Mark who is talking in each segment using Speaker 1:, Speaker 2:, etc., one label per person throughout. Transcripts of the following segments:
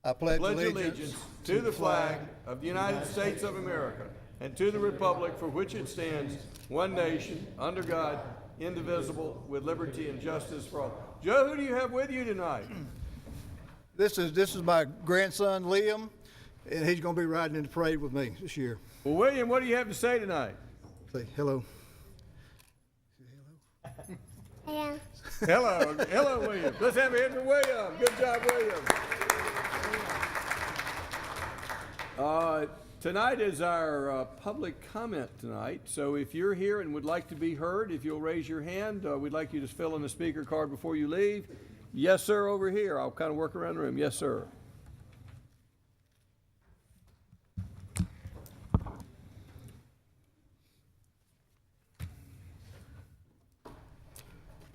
Speaker 1: I pledge
Speaker 2: pledge allegiance to the flag of the United States of America and to the republic for which it stands, one nation, under God, indivisible, with liberty and justice for all. Joe, who do you have with you tonight?
Speaker 1: This is my grandson, Liam, and he's going to be riding in the parade with me this year.
Speaker 2: Well, William, what do you have to say tonight?
Speaker 1: Say hello.
Speaker 3: Yeah.
Speaker 2: Hello, hello, William. Let's have a hand for William. Good job, William. Tonight is our public comment tonight, so if you're here and would like to be heard, if you'll raise your hand, we'd like you to fill in the speaker card before you leave. Yes, sir, over here. I'll kind of work around the room. Yes, sir.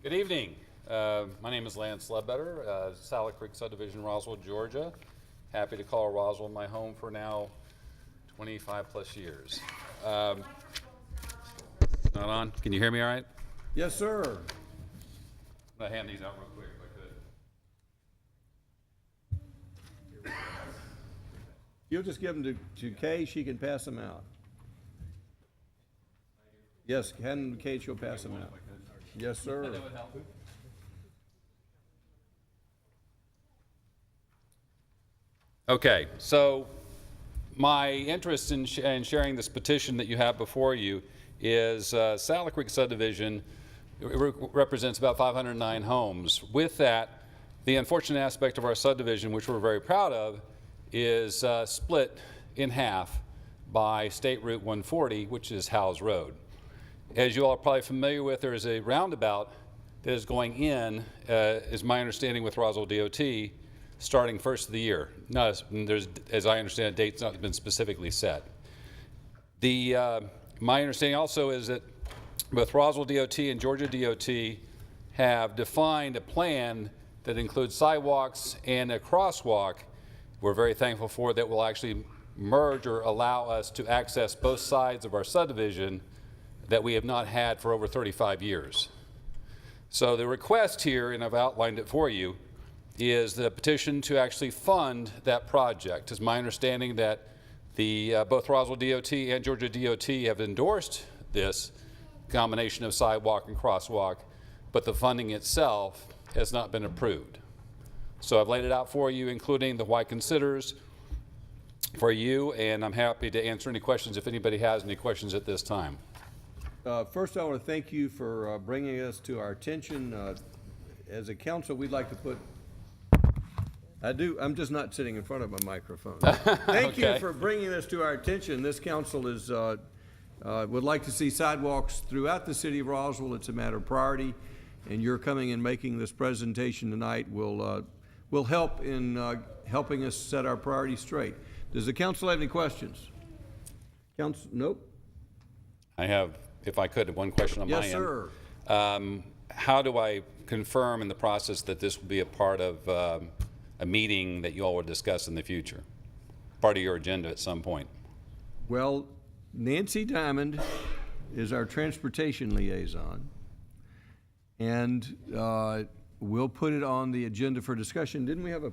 Speaker 4: Good evening. My name is Lance Ledbetter, Sally Creek Subdivision, Roswell, Georgia. Happy to call Roswell my home for now 25 plus years. Not on? Can you hear me all right?
Speaker 2: Yes, sir.
Speaker 4: I'm going to hand these out real quick if I could.
Speaker 2: You'll just give them to Kay, she can pass them out. Yes, hand them to Kay, she'll pass them out. Yes, sir.
Speaker 4: That would help. Okay, so my interest in sharing this petition that you have before you is Sally Creek Subdivision represents about 509 homes. With that, the unfortunate aspect of our subdivision, which we're very proud of, is split in half by State Route 140, which is Howes Road. As you all are probably familiar with, there is a roundabout that is going in, is my understanding with Roswell DOT, starting first of the year. There's, as I understand it, date's not been specifically set. My understanding also is that both Roswell DOT and Georgia DOT have defined a plan that includes sidewalks and a crosswalk. We're very thankful for that will actually merge or allow us to access both sides of our subdivision that we have not had for over 35 years. So the request here, and I've outlined it for you, is the petition to actually fund that project. It's my understanding that both Roswell DOT and Georgia DOT have endorsed this combination of sidewalk and crosswalk, but the funding itself has not been approved. So I've laid it out for you, including the why considers for you, and I'm happy to answer any questions if anybody has any questions at this time.
Speaker 2: First, I want to thank you for bringing us to our attention. As a council, we'd like to put, I'm just not sitting in front of a microphone. Thank you for bringing this to our attention. This council is, would like to see sidewalks throughout the city of Roswell. It's a matter of priority, and you're coming and making this presentation tonight will help in helping us set our priorities straight. Does the council have any questions? Council, nope.
Speaker 4: I have, if I could, one question on my end.
Speaker 2: Yes, sir.
Speaker 4: How do I confirm in the process that this will be a part of a meeting that you all will discuss in the future? Part of your agenda at some point?
Speaker 2: Well, Nancy Diamond is our transportation liaison, and we'll put it on the agenda for discussion. Didn't we have a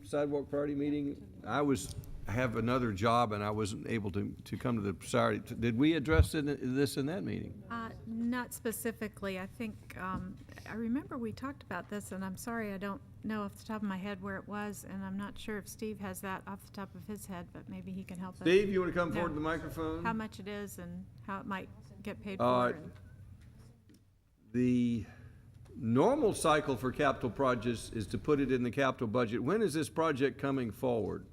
Speaker 2: sidewalk priority meeting? I have another job and I wasn't able to come to the priority. Did we address this in that meeting?
Speaker 5: Not specifically. I think, I remember we talked about this, and I'm sorry I don't know off the top of my head where it was, and I'm not sure if Steve has that off the top of his head, but maybe he can help us.
Speaker 2: Steve, you want to come forward to the microphone?
Speaker 5: How much it is and how it might get paid for.
Speaker 2: The normal cycle for capital projects is to put it in the capital budget. When is this project coming forward?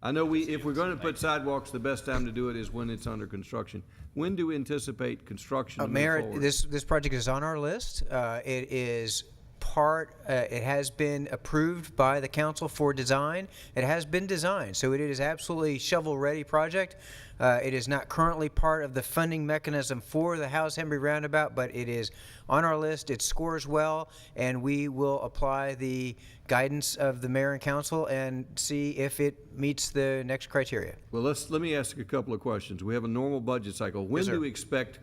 Speaker 2: I know if we're going to put sidewalks, the best time to do it is when it's under construction. When do we anticipate construction to move
Speaker 6: Mayor,
Speaker 2: forward?
Speaker 6: this project is on our list. It is it has been approved by the council for design. It has been designed, so it is absolutely shovel-ready project. It is not currently part of the funding mechanism for the Howes-Hemby roundabout, but it is on our list. It scores well, and we will apply the guidance of the mayor and council and see if it meets the next criteria.
Speaker 2: Well, let me ask a couple of questions. We have a normal budget cycle. When
Speaker 6: Yes, sir.
Speaker 2: do we expect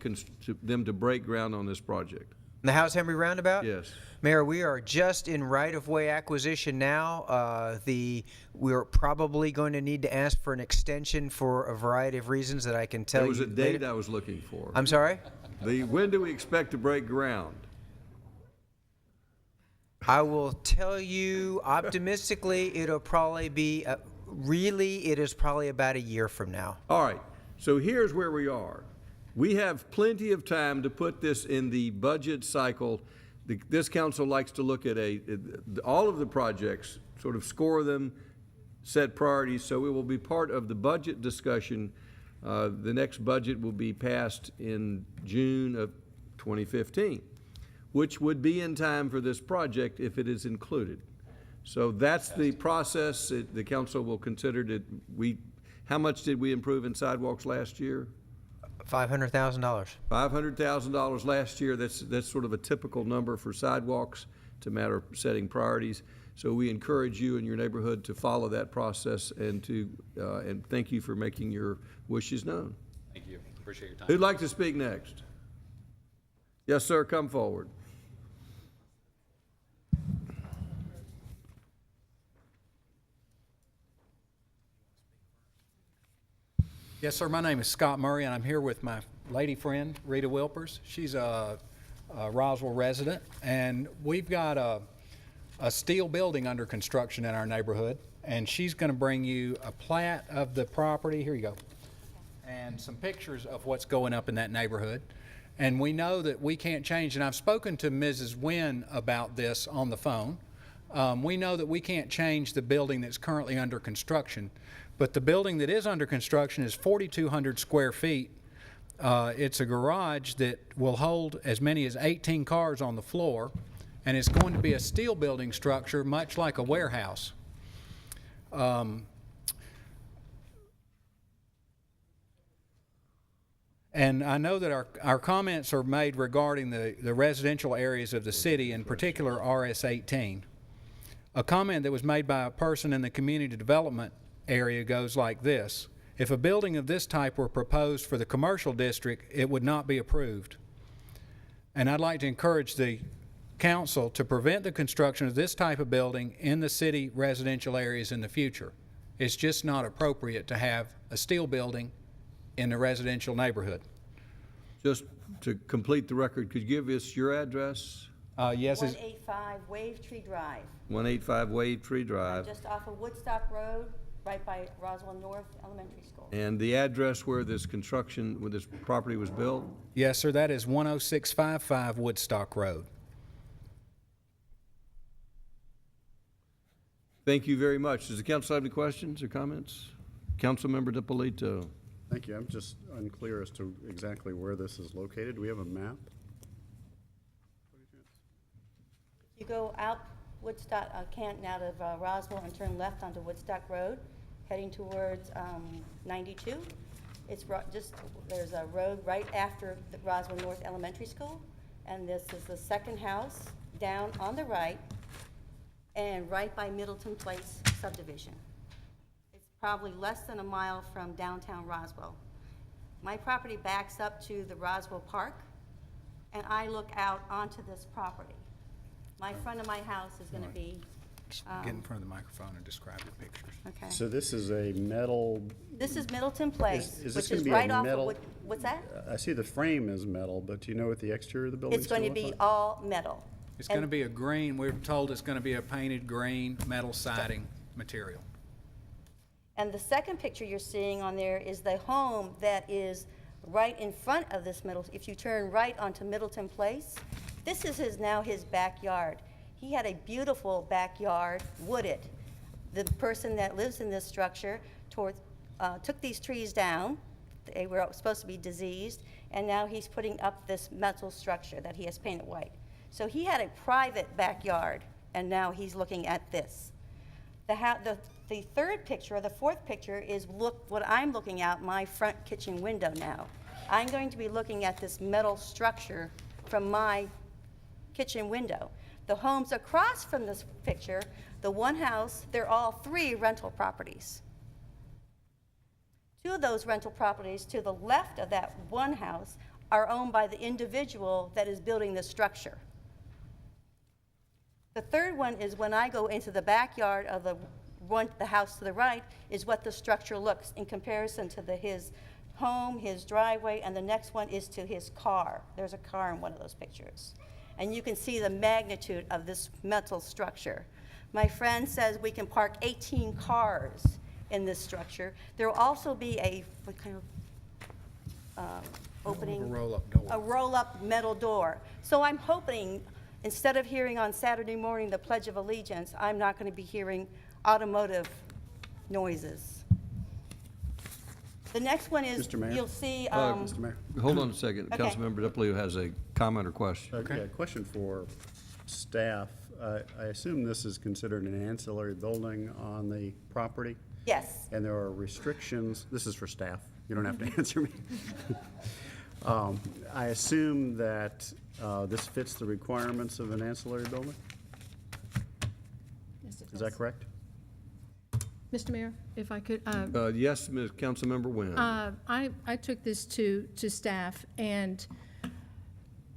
Speaker 2: them to break ground on this project?
Speaker 6: The House Henry Roundabout?
Speaker 2: Yes.
Speaker 6: Mayor, we are just in right-of-way acquisition now. We're probably going to need to ask for an extension for a variety of reasons that I can tell
Speaker 2: There
Speaker 6: you
Speaker 2: was a date
Speaker 6: later.
Speaker 2: I was looking for.
Speaker 6: I'm sorry?
Speaker 2: When do we expect to break ground?
Speaker 6: I will tell you optimistically, it'll probably be, it is probably about a year from now.
Speaker 2: All right, so here's where we are. We have plenty of time to put this in the budget cycle. This council likes to look at all of the projects, sort of score them, set priorities, so it will be part of the budget discussion. The next budget will be passed in June of 2015, which would be in time for this project if it is included. So that's the process. The council will consider how much did we improve in sidewalks last year?
Speaker 6: $500,000.
Speaker 2: $500,000 last year. That's sort of a typical number for sidewalks. It's a matter of setting priorities. So we encourage you in your neighborhood to follow that process and thank you for making your wishes known.
Speaker 4: Thank you. Appreciate your time.
Speaker 2: Who'd like to speak next? Yes, sir, come forward.
Speaker 3: Yes, sir. My name is Scott Murray, and I'm here with my lady friend, Rita Wilpers. She's a Roswell resident, and we've got a steel building under construction in our neighborhood, and she's going to bring you a plat of the property. Here you go. And some pictures of what's going up in that neighborhood. And we know that we can't change, and I've spoken to Mrs. Wynn about this on the phone. We know that we can't change the building that's currently under construction, but the building that is under construction is 4,200 square feet. It's a garage that will hold as many as 18 cars on the floor, and it's going to be a steel building structure, much like a warehouse. And I know that our comments are made regarding the residential areas of the city, in particular RS-18. A comment that was made by a person in the community development area goes like this: if a building of this type were proposed for the commercial district, it would not be approved. And I'd like to encourage the council to prevent the construction of this type of building in the city residential areas in the future. It's just not appropriate to have a steel building in the residential neighborhood.
Speaker 2: Just to complete the record, could you give us your address?
Speaker 3: Yes.
Speaker 7: 185 Wave Tree Drive,
Speaker 2: 185 Wade Tree Drive.
Speaker 7: just off of Woodstock Road, right by Roswell North Elementary School.
Speaker 2: And the address where this property was built?
Speaker 3: Yes, sir. That is 10655 Woodstock Road.
Speaker 2: Thank you very much. Does the council have any questions or comments? Councilmember DiPolito.
Speaker 8: Thank you. I'm just unclear as to exactly where this is located. Do we have a map?
Speaker 7: You go out Woodstock, Canton out of Roswell and turn left onto Woodstock Road, heading towards 92. It's there's a road right after the Roswell North Elementary School, and this is the second house down on the right and right by Middleton Place subdivision. It's probably less than a mile from downtown Roswell. My property backs up to the Roswell Park, and I look out onto this property. My front of my house is going to be,
Speaker 3: Get in front of the microphone and describe the pictures.
Speaker 7: okay.
Speaker 8: So this is a metal,
Speaker 7: This is Middleton Place,
Speaker 8: is this
Speaker 7: which
Speaker 8: gonna
Speaker 7: is
Speaker 8: be a
Speaker 7: right off of
Speaker 8: metal-
Speaker 7: what's that?
Speaker 8: I see the frame is metal, but do you know what the exterior of the building
Speaker 7: It's going to be all metal.
Speaker 3: It's going to
Speaker 7: And-
Speaker 3: be a green, we're told it's going to be a painted green metal siding material.
Speaker 7: And the second picture you're seeing on there is the home that is right in front of this if you turn right onto Middleton Place, this is now his backyard. He had a beautiful backyard, wooded. The person that lives in this structure took these trees down. They were supposed to be diseased, and now he's putting up this metal structure that he has painted white. So he had a private backyard, and now he's looking at this. The third picture, or the fourth picture, is what I'm looking out my front kitchen window now. I'm going to be looking at this metal structure from my kitchen window. The homes across from this picture, the one house, they're all 3 rental properties. 2 of those rental properties to the left of that one house are owned by the individual that is building the structure. The third one is when I go into the backyard of the house to the right, is what the structure looks in comparison to his home, his driveway, and the next one is to his car. There's a car in one of those pictures. And you can see the magnitude of this metal structure. My friend says we can park 18 cars in this structure. There will also be a what kind of opening?
Speaker 3: A roll-up door.
Speaker 7: A roll-up metal door. So I'm hoping, instead of hearing on Saturday morning the Pledge of Allegiance, I'm not going to be hearing automotive noises. The next one is,
Speaker 8: Mr. Mayor?
Speaker 7: you'll see,
Speaker 8: Mr. Mayor?
Speaker 2: Hold on a second.
Speaker 7: Okay.
Speaker 2: Councilmember Dippley has a comment or question.
Speaker 8: Okay, a question for staff. I assume this is considered an ancillary building on the property,
Speaker 7: yes,
Speaker 8: and there are restrictions. This is for staff. You don't have to answer me. I assume that this fits the requirements of an ancillary building? Is that correct?
Speaker 9: Mr. Mayor, if I could,
Speaker 2: Yes, Ms. Councilmember Nguyen.
Speaker 9: I took this to staff, and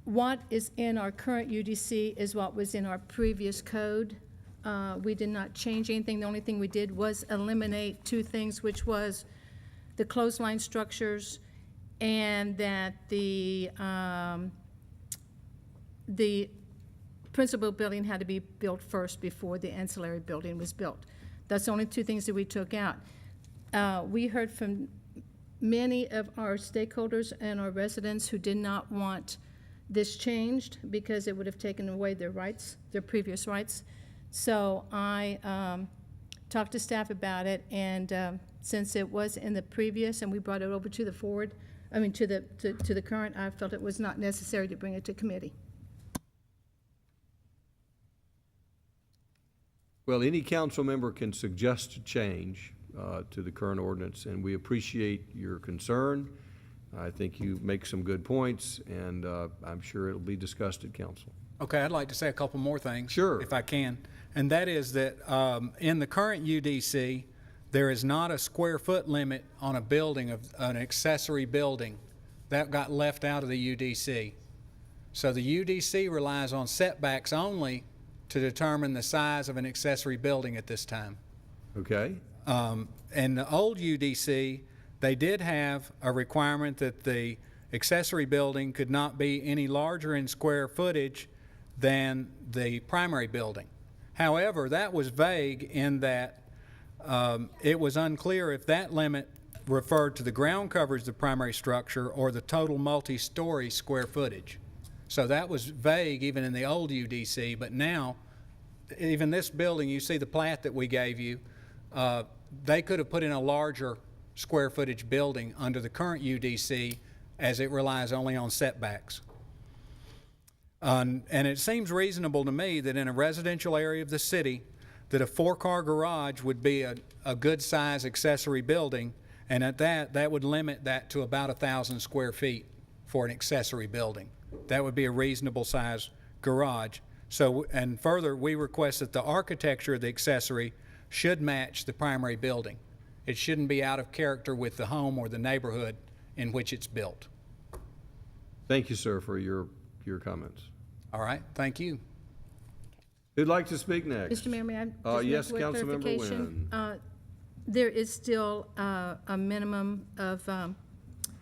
Speaker 9: what is in our current UDC is what was in our previous code. We did not change anything. The only thing we did was eliminate two things, which was the clothesline structures and that the principal building had to be built first before the ancillary building was built. That's the only two things that we took out. We heard from many of our stakeholders and our residents who did not want this changed because it would have taken away their rights, their previous rights. So I talked to staff about it, and since it was in the previous and we brought it over to the to the current, I felt it was not necessary to bring it to committee.
Speaker 2: Well, any council member can suggest a change to the current ordinance, and we appreciate your concern. I think you make some good points, and I'm sure it'll be discussed at council.
Speaker 3: Okay, I'd like to say a couple more things.
Speaker 2: Sure.
Speaker 3: If I can. And that is that in the current UDC, there is not a square foot limit on a building, of an accessory building. That got left out of the UDC. So the UDC relies on setbacks only to determine the size of an accessory building at this time.
Speaker 2: Okay?
Speaker 3: In the old UDC, they did have a requirement that the accessory building could not be any larger in square footage than the primary building. However, that was vague in that it was unclear if that limit referred to the ground coverage of the primary structure or the total multi-story square footage. So that was vague even in the old UDC, but now, even this building, you see the plat that we gave you, they could have put in a larger square footage building under the current UDC as it relies only on setbacks. And it seems reasonable to me that in a residential area of the city that a 4-car garage would be a good size accessory building, and at that would limit that to about 1,000 square feet for an accessory building. That would be a reasonable size garage. So, and further, we request that the architecture of the accessory should match the primary building. It shouldn't be out of character with the home or the neighborhood in which it's built.
Speaker 2: Thank you, sir, for your comments.
Speaker 3: All right, thank you.
Speaker 2: Who'd like to speak next?
Speaker 9: Mr. Mayor, may I just make
Speaker 2: Yes,
Speaker 9: one
Speaker 2: Councilmember
Speaker 9: clarification?
Speaker 2: Nguyen.
Speaker 9: There is still a minimum of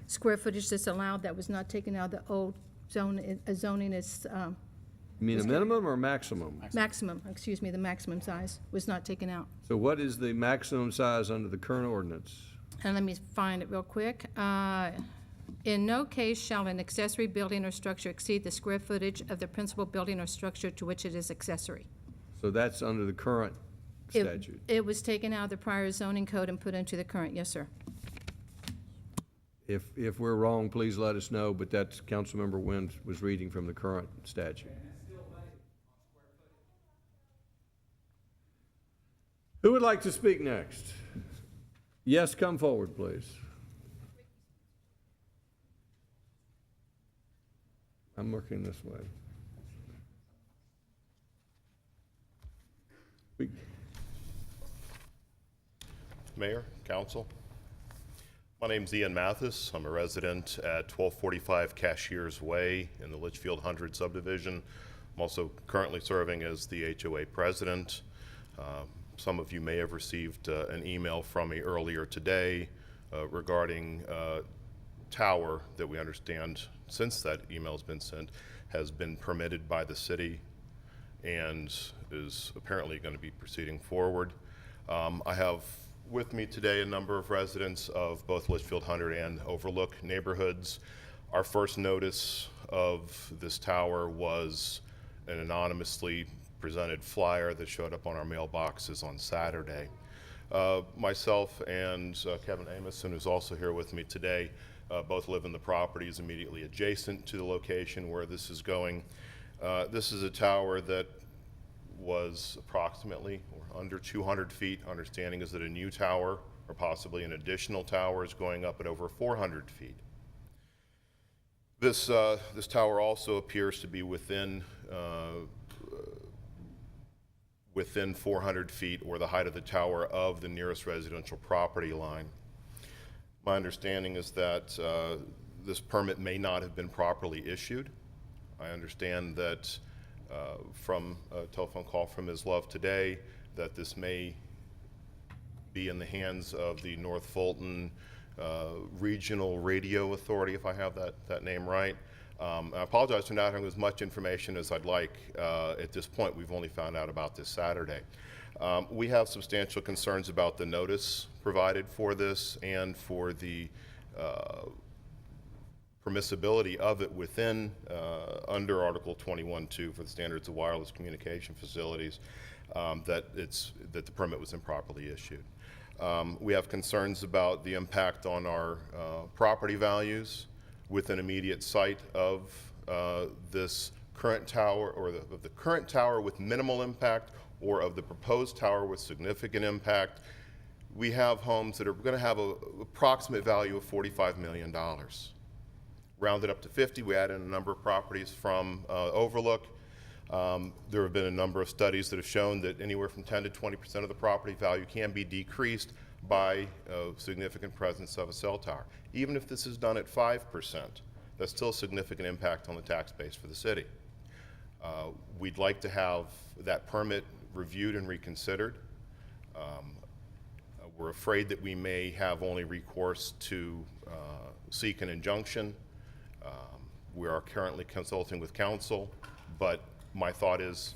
Speaker 9: square footage that's allowed that was not taken out of the old zoning is
Speaker 2: You mean a minimum or maximum?
Speaker 9: maximum, excuse me, the maximum size was not taken out.
Speaker 2: So what is the maximum size under the current ordinance?
Speaker 9: And let me find it real quick. In no case shall an accessory building or structure exceed the square footage of the principal building or structure to which it is accessory.
Speaker 2: So that's under the current statute.
Speaker 9: It was taken out of the prior zoning code and put into the current, yes, sir.
Speaker 2: If we're wrong, please let us know, but that's Councilmember Nguyen was reading from the current statute. Who would like to speak next? Yes, come forward, please. I'm working this way.
Speaker 10: Mayor, council. My name's Ian Mathis. I'm a resident at 1245 Cashiers Way in the Litchfield 100 subdivision. I'm also currently serving as the HOA president. Some of you may have received an email from me earlier today regarding a tower that we understand, since that email has been sent, has been permitted by the city and is apparently going to be proceeding forward. I have with me today a number of residents of both Litchfield 100 and Overlook neighborhoods. Our first notice of this tower was an anonymously presented flyer that showed up on our mailboxes on Saturday. Myself and Kevin Amison, who's also here with me today, both live in the properties immediately adjacent to the location where this is going. This is a tower that was approximately or under 200 feet. Understanding is that a new tower or possibly an additional tower is going up at over 400 feet. This tower also appears to be within 400 feet or the height of the tower of the nearest residential property line. My understanding is that this permit may not have been properly issued. I understand that from a telephone call from Ms. Love today that this may be in the hands of the North Fulton Regional Radio Authority, if I have that name right. I apologize for not having as much information as I'd like at this point. We've only found out about this Saturday. We have substantial concerns about the notice provided for this and for the permissibility of it within under Article 21.2 for the standards of wireless communication facilities, that the permit was improperly issued. We have concerns about the impact on our property values with an immediate site of this current tower, or the current tower with minimal impact, or of the proposed tower with significant impact. We have homes that are going to have an approximate value of $45 million. Rounded up to 50, we add in a number of properties from Overlook. There have been a number of studies that have shown that anywhere from 10 to 20% of the property value can be decreased by a significant presence of a cell tower. Even if this is done at 5%, that's still a significant impact on the tax base for the city. We'd like to have that permit reviewed and reconsidered. We're afraid that we may have only recourse to seek an injunction. We are currently consulting with counsel, but my thought is,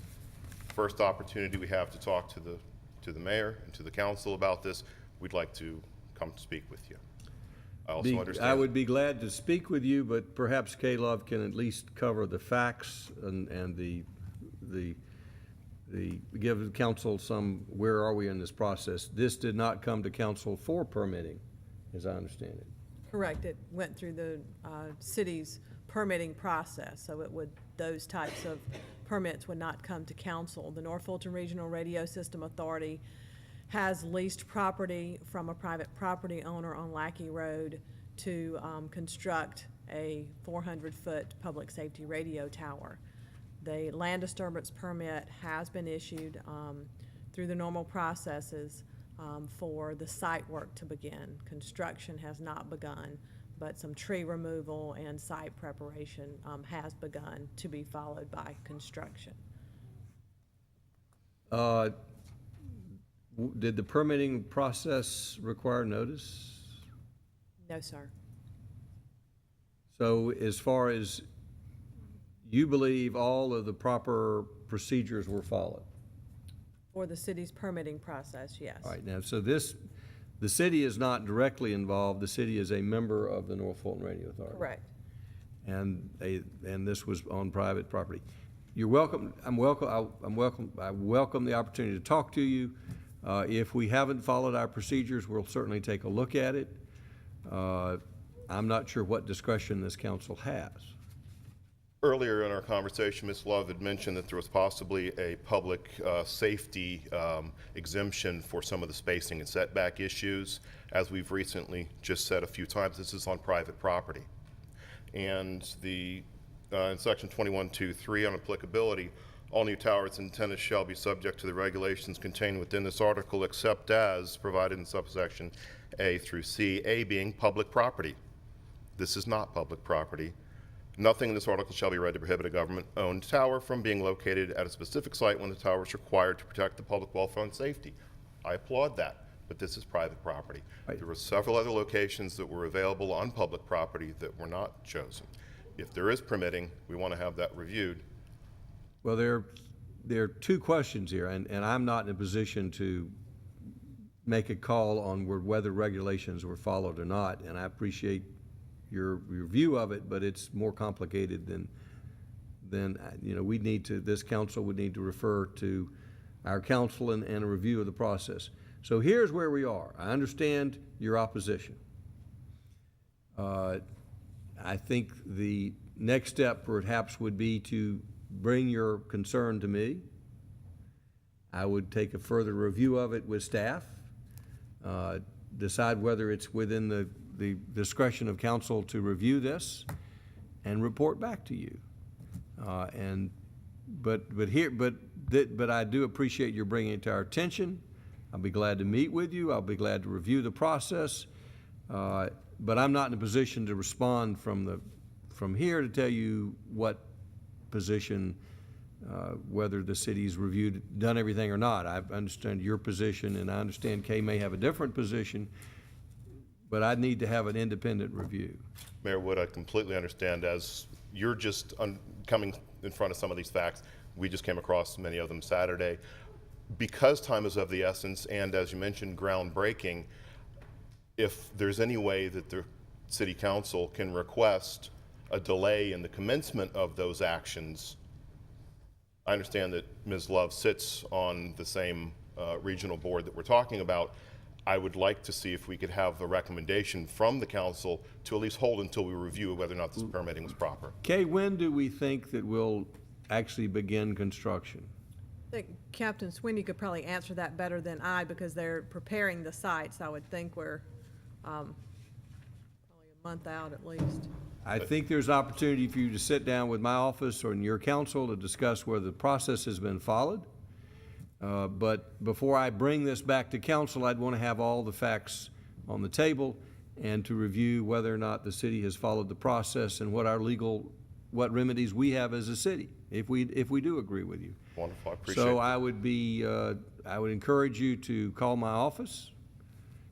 Speaker 10: first opportunity we have to talk to the mayor and to the council about this, we'd like to come to speak with you. I also understand. I
Speaker 2: would be glad to speak with you, but perhaps K-Love can at least cover the facts and give the council some, where are we in this process? This did not come to council for permitting, as I understand it.
Speaker 11: Correct. It went through the city's permitting process, so those types of permits would not come to council. The North Fulton Regional Radio System Authority has leased property from a private property owner on Lackey Road to construct a 400-foot public safety radio tower. The land disturbance permit has been issued through the normal processes for the site work to begin. Construction has not begun, but some tree removal and site preparation has begun, to be followed by construction.
Speaker 2: Did the permitting process require notice?
Speaker 11: No, sir.
Speaker 2: So as far as you believe, all of the proper procedures were followed?
Speaker 11: For the city's permitting process, yes.
Speaker 2: All right, now, so the city is not directly involved. The city is a member of the North Fulton Radio Authority.
Speaker 11: Correct.
Speaker 2: And this was on private property. You're welcome. I welcome the opportunity to talk to you. If we haven't followed our procedures, we'll certainly take a look at it. I'm not sure what discretion this council has.
Speaker 10: Earlier in our conversation, Ms. Love had mentioned that there was possibly a public safety exemption for some of the spacing and setback issues. As we've recently just said a few times, this is on private property. And in section 21.2.3 on applicability, All new towers and antennas shall be subject to the regulations contained within this article except as provided in subsection A through C, A being public property. This is not public property. Nothing in this article shall be read to prohibit a government-owned tower from being located at a specific site when the tower is required to protect the public welfare and safety. I applaud that, but this is private property.
Speaker 2: Right.
Speaker 10: There were several other locations that were available on public property that were not chosen. If there is permitting, we want to have that reviewed.
Speaker 2: Well, there are two questions here, and I'm not in a position to make a call on whether regulations were followed or not, and I appreciate your view of it, but it's more complicated than this council would need to refer to our council and a review of the process. So here's where we are. I understand your opposition. I think the next step perhaps would be to bring your concern to me. I would take a further review of it with staff, decide whether it's within the discretion of council to review this and report back to you. But I do appreciate your bringing it to our attention. I'll be glad to meet with you. I'll be glad to review the process. But I'm not in a position to respond from here to tell you what position, whether the city's done everything or not. I understand your position, and I understand Kay may have a different position, but I need to have an independent review.
Speaker 10: Mayor Wood, I completely understand. As you're just coming in front of some of these facts, we just came across many of them Saturday. Because time is of the essence, and as you mentioned, groundbreaking, if there's any way that the city council can request a delay in the commencement of those actions, I understand that Ms. Love sits on the same regional board that we're talking about. I would like to see if we could have a recommendation from the council to at least hold until we review whether or not this permitting was proper.
Speaker 2: Kay, when do we think that we'll actually begin construction?
Speaker 11: I think Captain Sweeney could probably answer that better than I, because they're preparing the sites. I would think we're probably a month out at least.
Speaker 2: I think there's opportunity for you to sit down with my office or in your council to discuss whether the process has been followed. But before I bring this back to council, I'd want to have all the facts on the table and to review whether or not the city has followed the process and what remedies we have as a city, if we do agree with you.
Speaker 10: Wonderful, I appreciate it.
Speaker 2: So I would encourage you to call my office,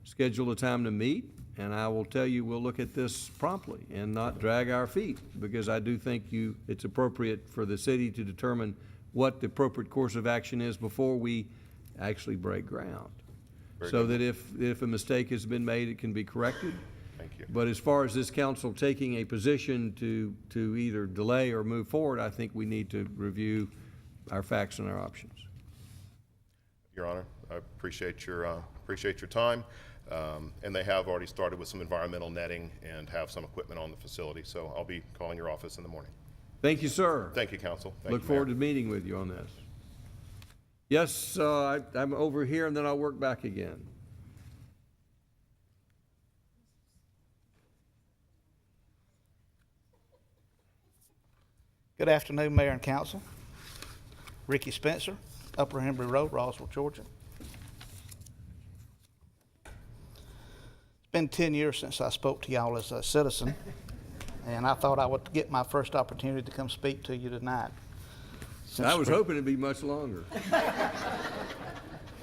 Speaker 2: schedule a time to meet, and I will tell you we'll look at this promptly and not drag our feet, because I do think it's appropriate for the city to determine what the appropriate course of action is before we actually break ground. So that if a mistake has been made, it can be corrected.
Speaker 10: Thank you.
Speaker 2: But as far as this council taking a position to either delay or move forward, I think we need to review our facts and our options.
Speaker 10: Your Honor, I appreciate your time. And they have already started with some environmental netting and have some equipment on the facility. So I'll be calling your office in the morning.
Speaker 2: Thank you, sir.
Speaker 10: Thank you, Council.
Speaker 2: Look forward to meeting with you on this. Yes, I'm over here and then I'll work back again.
Speaker 12: Good afternoon, Mayor and Council. Ricky Spencer, Upper Hembry Road, Roswell, Georgia. It's been 10 years since I spoke to y'all as a citizen, and I thought I would get my first opportunity to come speak to you tonight.
Speaker 2: I was hoping it'd be much longer.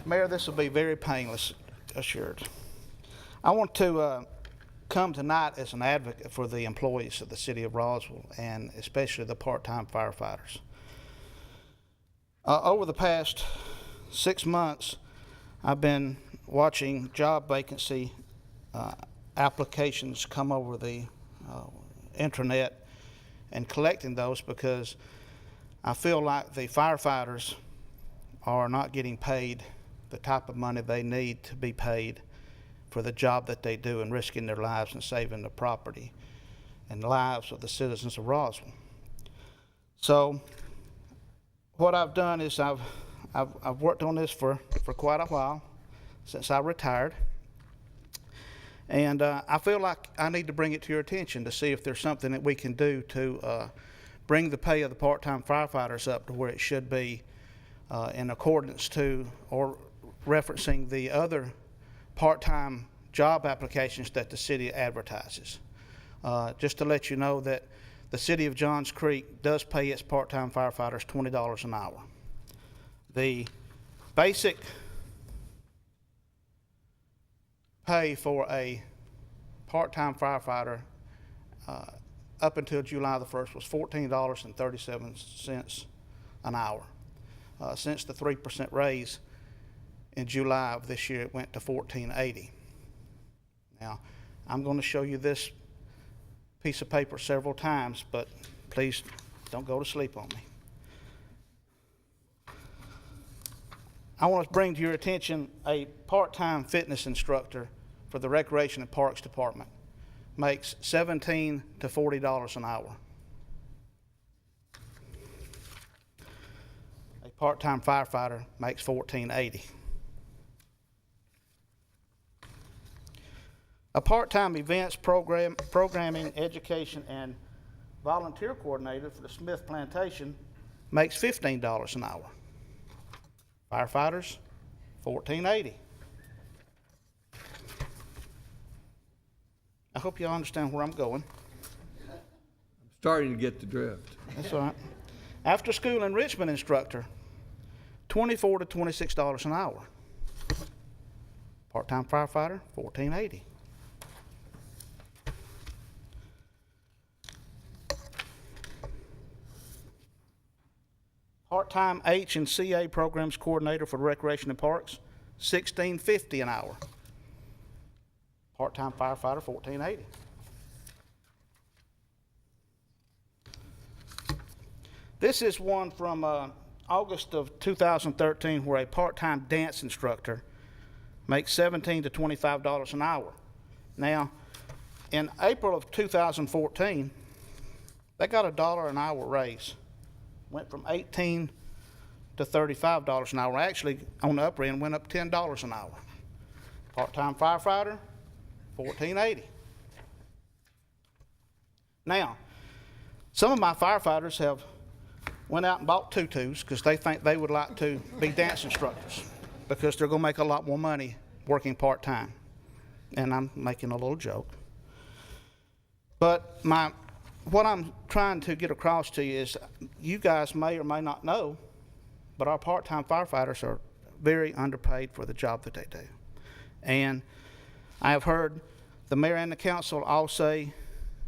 Speaker 12: Mayor, this will be very painless, assured. I want to come tonight as an advocate for the employees of the city of Roswell, and especially the part-time firefighters. Over the past 6 months, I've been watching job vacancy applications come over the intranet and collecting those, because I feel like the firefighters are not getting paid the type of money they need to be paid for the job that they do and risking their lives and saving the property and the lives of the citizens of Roswell. So what I've done is I've worked on this for quite a while, since I retired. And I feel like I need to bring it to your attention to see if there's something that we can do to bring the pay of the part-time firefighters up to where it should be in accordance to or referencing the other part-time job applications that the city advertises. Just to let you know that the city of Johns Creek does pay its part-time firefighters $20 an hour. The basic pay for a part-time firefighter up until July the 1st was $14.37 an hour. Since the 3% raise in July of this year, it went to $14.80. Now, I'm going to show you this piece of paper several times, but please don't go to sleep on me. I want to bring to your attention a part-time fitness instructor for the Recreation and Parks Department. Makes $17 to $40 an hour. A part-time firefighter makes $14.80. A part-time events programming, education, and volunteer coordinator for the Smith Plantation makes $15 an hour. Firefighters, $14.80. I hope you all understand where I'm going.
Speaker 2: Starting to get the drift.
Speaker 12: That's all right. After school enrichment instructor, $24 to $26 an hour. Part-time firefighter, $14.80. Part-time H and CA programs coordinator for Recreation and Parks, $16.50 an hour. Part-time firefighter, $14.80. This is one from August of 2013 where a part-time dance instructor makes $17 to $25 an hour. Now, in April of 2014, they got a $1 an hour raise. Went from $18 to $35 an hour. Actually, on the upper end, went up $10 an hour. Part-time firefighter, $14.80. Now, some of my firefighters have went out and bought tutus because they think they would like to be dance instructors because they're going to make a lot more money working part-time. And I'm making a little joke. But what I'm trying to get across to you is you guys may or may not know, but our part-time firefighters are very underpaid for the job that they do. And I have heard the mayor and the council all say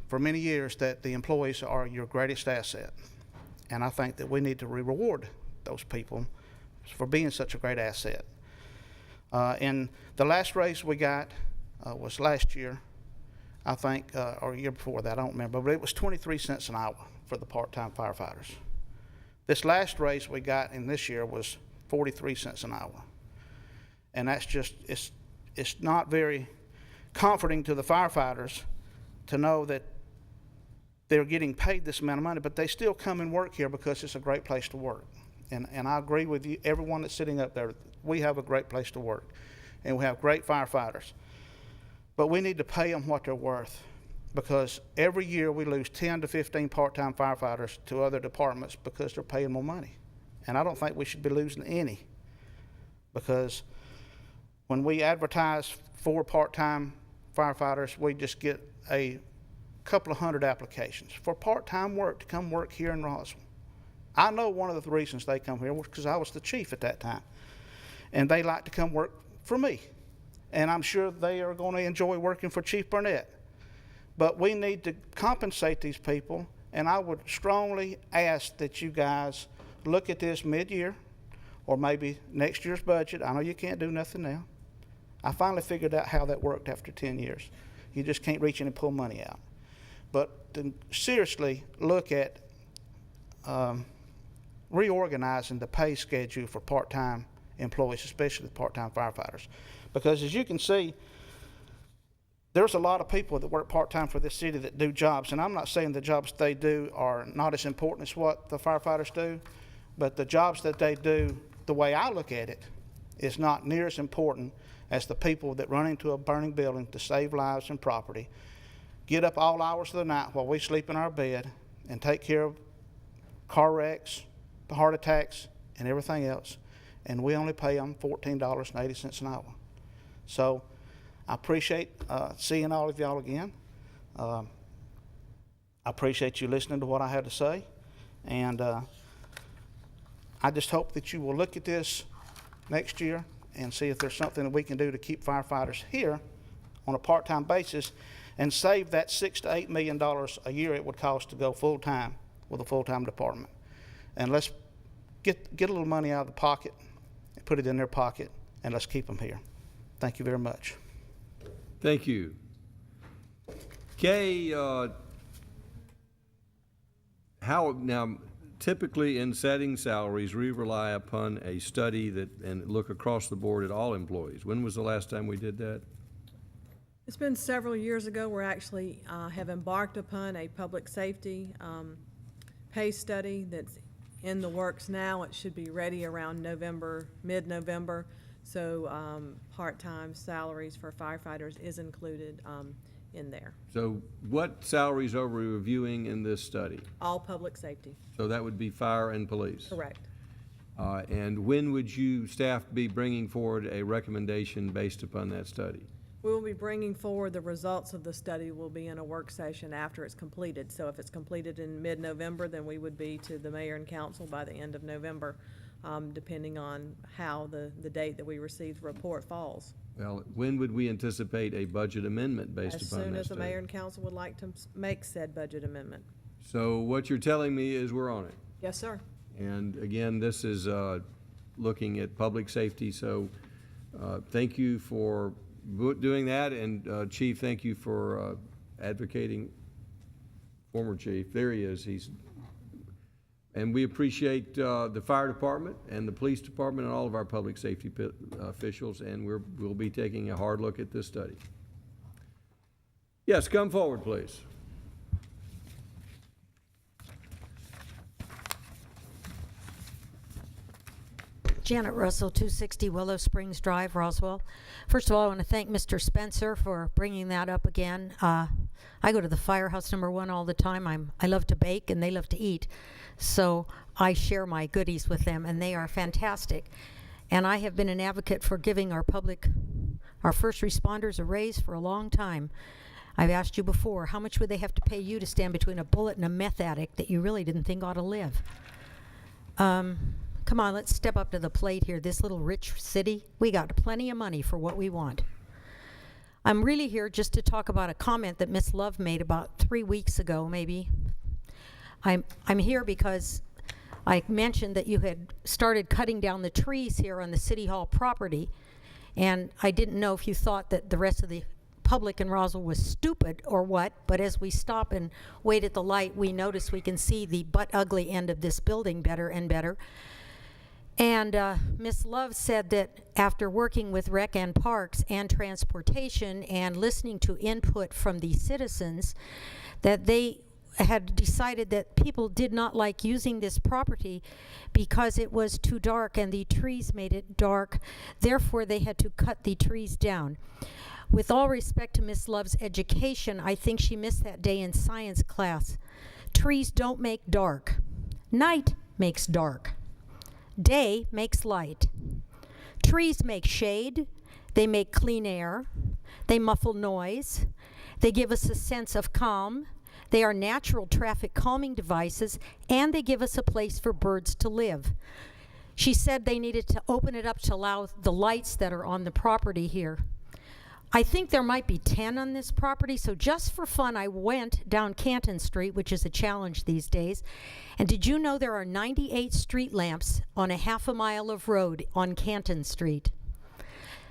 Speaker 12: for many years that the employees are your greatest asset. And I think that we need to reward those people for being such a great asset. And the last raise we got was last year, I think, or a year before that, I don't remember, but it was 23 cents an hour for the part-time firefighters. This last raise we got in this year was 43 cents an hour. And that's just, it's not very comforting to the firefighters to know that they're getting paid this amount of money, but they still come and work here because it's a great place to work. And I agree with you, everyone that's sitting up there, we have a great place to work, and we have great firefighters. But we need to pay them what they're worth, because every year we lose 10 to 15 part-time firefighters to other departments because they're paying more money. And I don't think we should be losing any, because when we advertise for part-time firefighters, we just get a couple of hundred applications for part-time work to come work here in Roswell. I know one of the reasons they come here was because I was the chief at that time, and they like to come work for me. And I'm sure they are going to enjoy working for Chief Burnett. But we need to compensate these people, and I would strongly ask that you guys look at this mid-year or maybe next year's budget. I know you can't do nothing now. I finally figured out how that worked after 10 years. You just can't reach in and pull money out. But to seriously look at reorganizing the pay schedule for part-time employees, especially the part-time firefighters. Because as you can see, there's a lot of people that work part-time for this city that do jobs, and I'm not saying the jobs they do are not as important as what the firefighters do, but the jobs that they do, the way I look at it, is not near as important as the people that run into a burning building to save lives and property, get up all hours of the night while we sleep in our bed and take care of car wrecks, heart attacks, and everything else, and we only pay them $14.80 an hour. So I appreciate seeing all of y'all again. I appreciate you listening to what I had to say, and I just hope that you will look at this next year and see if there's something that we can do to keep firefighters here on a part-time basis and save that $6 to $8 million a year it would cost to go full-time with a full-time department. And let's get a little money out of the pocket and put it in their pocket, and let's keep them here. Thank you very much.
Speaker 2: Thank you. Kay, how, now, typically in setting salaries, we rely upon a study and look across the board at all employees. When was the last time we did that?
Speaker 11: It's been several years ago. We're actually have embarked upon a public safety pay study that's in the works now. It should be ready around November, mid-November. So part-time salaries for firefighters is included in there.
Speaker 2: So what salaries are we reviewing in this study?
Speaker 11: All public safety.
Speaker 2: So that would be fire and police?
Speaker 11: Correct.
Speaker 2: And when would you, staff, be bringing forward a recommendation based upon that study?
Speaker 11: We will be bringing forward the results of the study. Will be in a work session after it's completed. So if it's completed in mid-November, then we would be to the mayor and council by the end of November, depending on how the date that we receive the report falls.
Speaker 2: Well, when would we anticipate a budget amendment based upon that study?
Speaker 11: As soon as the mayor and council would like to make said budget amendment.
Speaker 2: So what you're telling me is we're on it.
Speaker 11: Yes, sir.
Speaker 2: And again, this is looking at public safety, so thank you for doing that, and Chief, thank you for advocating. Former Chief, there he is. And we appreciate the fire department and the police department and all of our public safety officials, and we'll be taking a hard look at this study. Yes, come forward, please.
Speaker 13: Janet Russell, 260 Willow Springs Drive, Roswell. First of all, I want to thank Mr. Spencer for bringing that up again. I go to the Firehouse #1 all the time. I love to bake and they love to eat, so I share my goodies with them, and they are fantastic. And I have been an advocate for giving our first responders a raise for a long time. I've asked you before, how much would they have to pay you to stand between a bullet and a meth addict that you really didn't think ought to live? Come on, let's step up to the plate here. This little rich city, we got plenty of money for what we want. I'm really here just to talk about a comment that Miss Love made about 3 weeks ago, maybe. I'm here because I mentioned that you had started cutting down the trees here on the City Hall property, and I didn't know if you thought that the rest of the public in Roswell was stupid or what, but as we stop and wait at the light, we notice we can see the butt-ugly end of this building better and better. And Ms. Love said that after working with Rec and Parks and Transportation and listening to input from the citizens, that they had decided that people did not like using this property because it was too dark and the trees made it dark. Therefore, they had to cut the trees down. With all respect to Ms. Love's education, I think she missed that day in science class. Trees don't make dark. Night makes dark. Day makes light. Trees make shade. They make clean air. They muffle noise. They give us a sense of calm. They are natural traffic calming devices, and they give us a place for birds to live. She said they needed to open it up to allow the lights that are on the property here. I think there might be 10 on this property, so just for fun, I went down Canton Street, which is a challenge these days. And did you know there are 98 street lamps on a half a mile of road on Canton Street?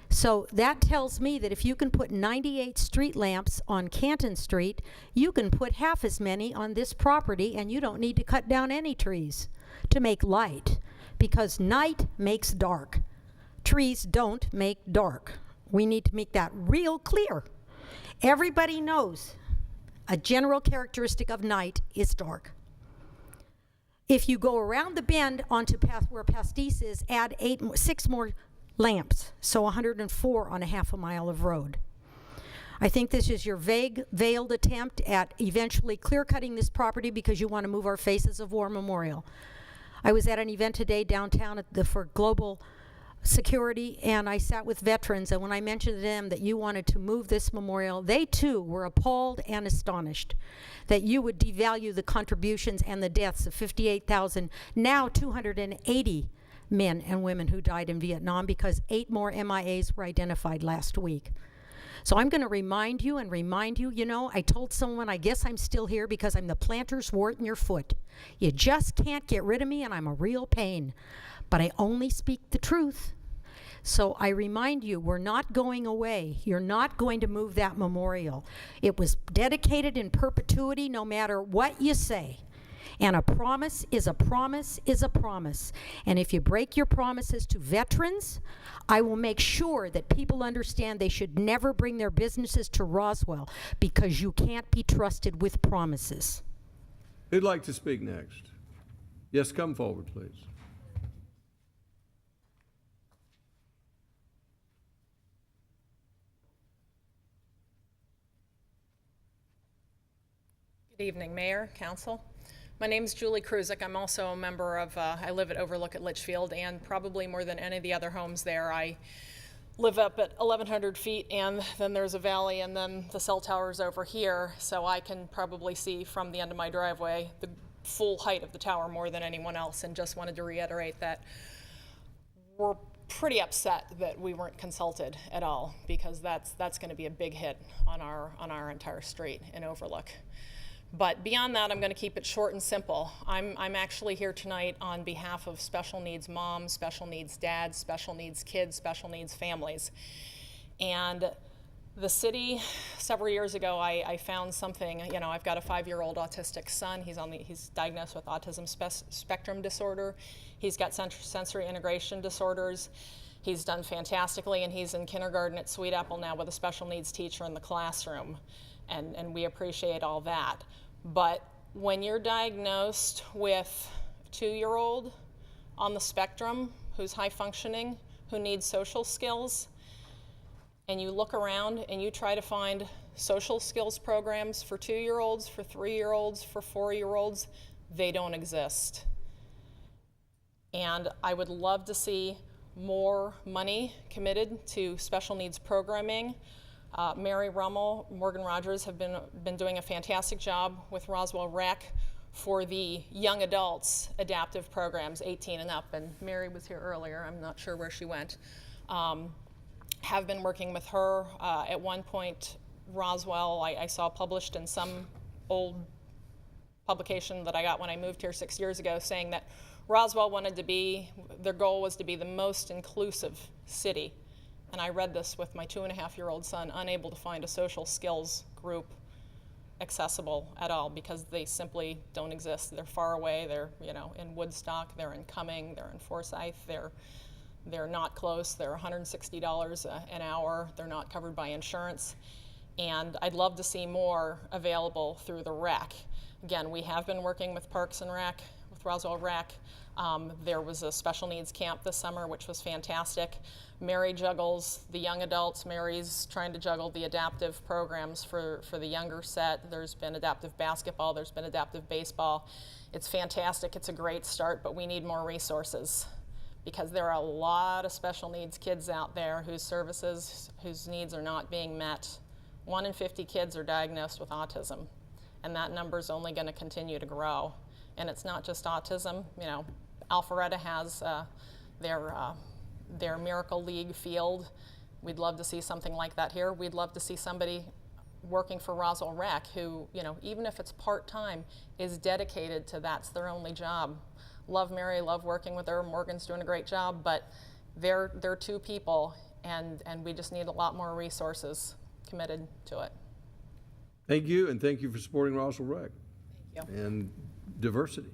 Speaker 13: So that tells me that if you can put 98 street lamps on Canton Street, you can put half as many on this property, and you don't need to cut down any trees to make light, because night makes dark. Trees don't make dark. We need to make that real clear. Everybody knows a general characteristic of night is dark. If you go around the bend onto where Pastis is, add 6 more lamps, so 104 on a half a mile of road. I think this is your vague, veiled attempt at eventually clear-cutting this property because you want to move our Faces of War Memorial. I was at an event today downtown for Global Security, and I sat with veterans, and when I mentioned to them that you wanted to move this memorial, they too were appalled and astonished that you would devalue the contributions and the deaths of 58,000, now 280 men and women who died in Vietnam, because 8 more MIAs were identified last week. So I'm going to remind you, you know, I told someone, I guess I'm still here because I'm the planter's wart in your foot. You just can't get rid of me, and I'm a real pain. But I only speak the truth. So I remind you, we're not going away. You're not going to move that memorial. It was dedicated in perpetuity no matter what you say. And a promise is a promise is a promise. And if you break your promises to veterans, I will make sure that people understand they should never bring their businesses to Roswell, because you can't be trusted with promises.
Speaker 2: Who'd like to speak next? Yes, come forward, please.
Speaker 14: Good evening, Mayor, Council. My name is Julie Kruzek. I'm also a member of, I live at Overlook at Litchfield, and probably more than any of the other homes there, I live up at 1,100 feet, and then there's a valley, and then the cell tower's over here, so I can probably see from the end of my driveway the full height of the tower more than anyone else, and just wanted to reiterate that we're pretty upset that we weren't consulted at all, because that's going to be a big hit on our entire street in Overlook. But beyond that, I'm going to keep it short and simple. I'm actually here tonight on behalf of special needs moms, special needs dads, special needs kids, special needs families. And the city, several years ago, I found something. You know, I've got a 5-year-old autistic son. He's diagnosed with autism spectrum disorder. He's got sensory integration disorders. He's done fantastically, and he's in kindergarten at Sweet Apple now with a special needs teacher in the classroom. And we appreciate all that. But when you're diagnosed with a 2-year-old on the spectrum who's high functioning, who needs social skills, and you look around and you try to find social skills programs for 2-year-olds, for 3-year-olds, for 4-year-olds, they don't exist. And I would love to see more money committed to special needs programming. Mary Rummel, Morgan Rogers have been doing a fantastic job with Roswell Rec for the young adults adaptive programs, 18 and up, and Mary was here earlier, I'm not sure where she went. Have been working with her. At one point, Roswell, I saw published in some old publication that I got when I moved here 6 years ago, saying that Roswell wanted to be, their goal was to be the most inclusive city. And I read this with my 2.5-year-old son, unable to find a social skills group accessible at all because they simply don't exist. They're far away. They're, you know, in Woodstock. They're in Cumming. They're in Forsyth. They're not close. They're $160 an hour. They're not covered by insurance. And I'd love to see more available through the rec. Again, we have been working with Parks and Rec, with Roswell Rec. There was a special needs camp this summer, which was fantastic. Mary juggles the young adults. Mary's trying to juggle the adaptive programs for the younger set. There's been adaptive basketball. There's been adaptive baseball. It's fantastic. It's a great start, but we need more resources because there are a lot of special needs kids out there whose needs are not being met. 1 in 50 kids are diagnosed with autism, and that number is only going to continue to grow. And it's not just autism. You know, Alpharetta has their Miracle League field. We'd love to see something like that here. We'd love to see somebody working for Roswell Rec who, you know, even if it's part-time, is dedicated to that's their only job. Love Mary, love working with her. Morgan's doing a great job, but they're 2 people, and we just need a lot more resources committed to it.
Speaker 2: Thank you, and thank you for supporting Roswell Rec.
Speaker 14: Thank you.
Speaker 2: And diversity.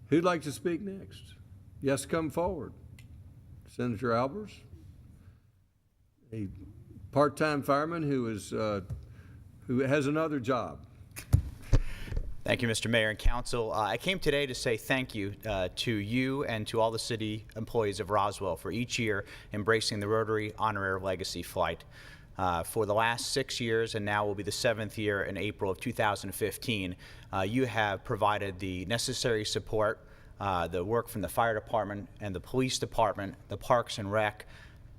Speaker 2: Who'd like to speak next? Yes, come forward. Senator Albers, a part-time fireman who has another job.
Speaker 15: Thank you, Mr. Mayor and Council. I came today to say thank you to you and to all the city employees of Roswell for each year embracing the Rotary Honorary Legacy Flight. For the last 6 years, and now will be the 7th year in April of 2015, you have provided the necessary support, the work from the fire department and the police department, the Parks and Rec,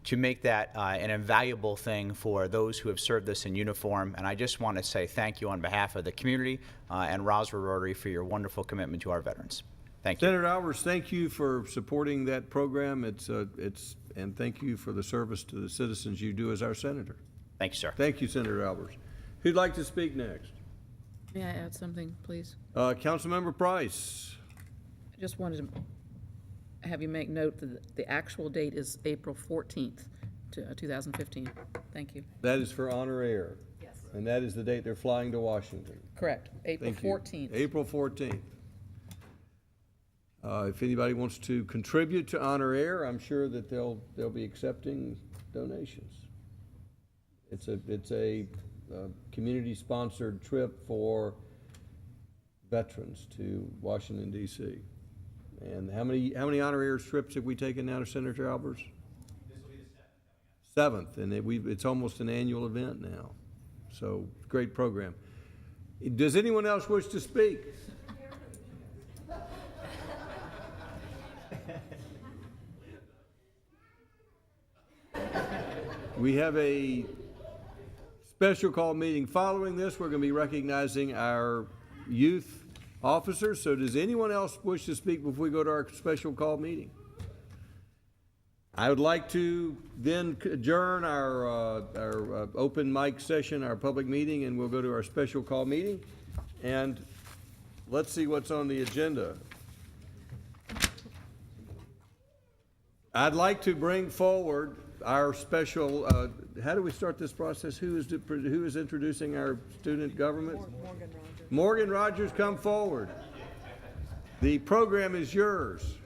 Speaker 15: to make that an invaluable thing for those who have served us in uniform. And I just want to say thank you on behalf of the community and Roswell Rotary for your wonderful commitment to our veterans. Thank you.
Speaker 2: Senator Albers, thank you for supporting that program. And thank you for the service to the citizens you do as our senator.
Speaker 15: Thank you, sir.
Speaker 2: Thank you, Senator Albers. Who'd like to speak next?
Speaker 16: May I add something, please?
Speaker 2: Councilmember Price.
Speaker 16: I just wanted to have you make note that the actual date is April 14th, 2015. Thank you.
Speaker 2: That is for Honor Air.
Speaker 16: Yes.
Speaker 2: And that is the date they're flying to Washington.
Speaker 16: Correct. April
Speaker 2: Thank you.
Speaker 16: 14th.
Speaker 2: April 14th. If anybody wants to contribute to Honor Air, I'm sure that they'll be accepting donations. It's a community-sponsored trip for veterans to Washington, D.C. And how many Honor Air trips have we taken now to Senator Albers? This will be the 7th, and it's almost an annual event now. So great program. Does anyone else wish to speak? We have a special call meeting. Following this, we're going to be recognizing our youth officers. So does anyone else wish to speak before we go to our special call meeting? I would like to then adjourn our open mic session, our public meeting, and we'll go to our special call meeting. And let's see what's on the agenda. I'd like to bring forward our special, how do we start this process? Who is introducing our student government?
Speaker 11: Morgan Rogers.
Speaker 2: Morgan Rogers, come forward. The program is yours.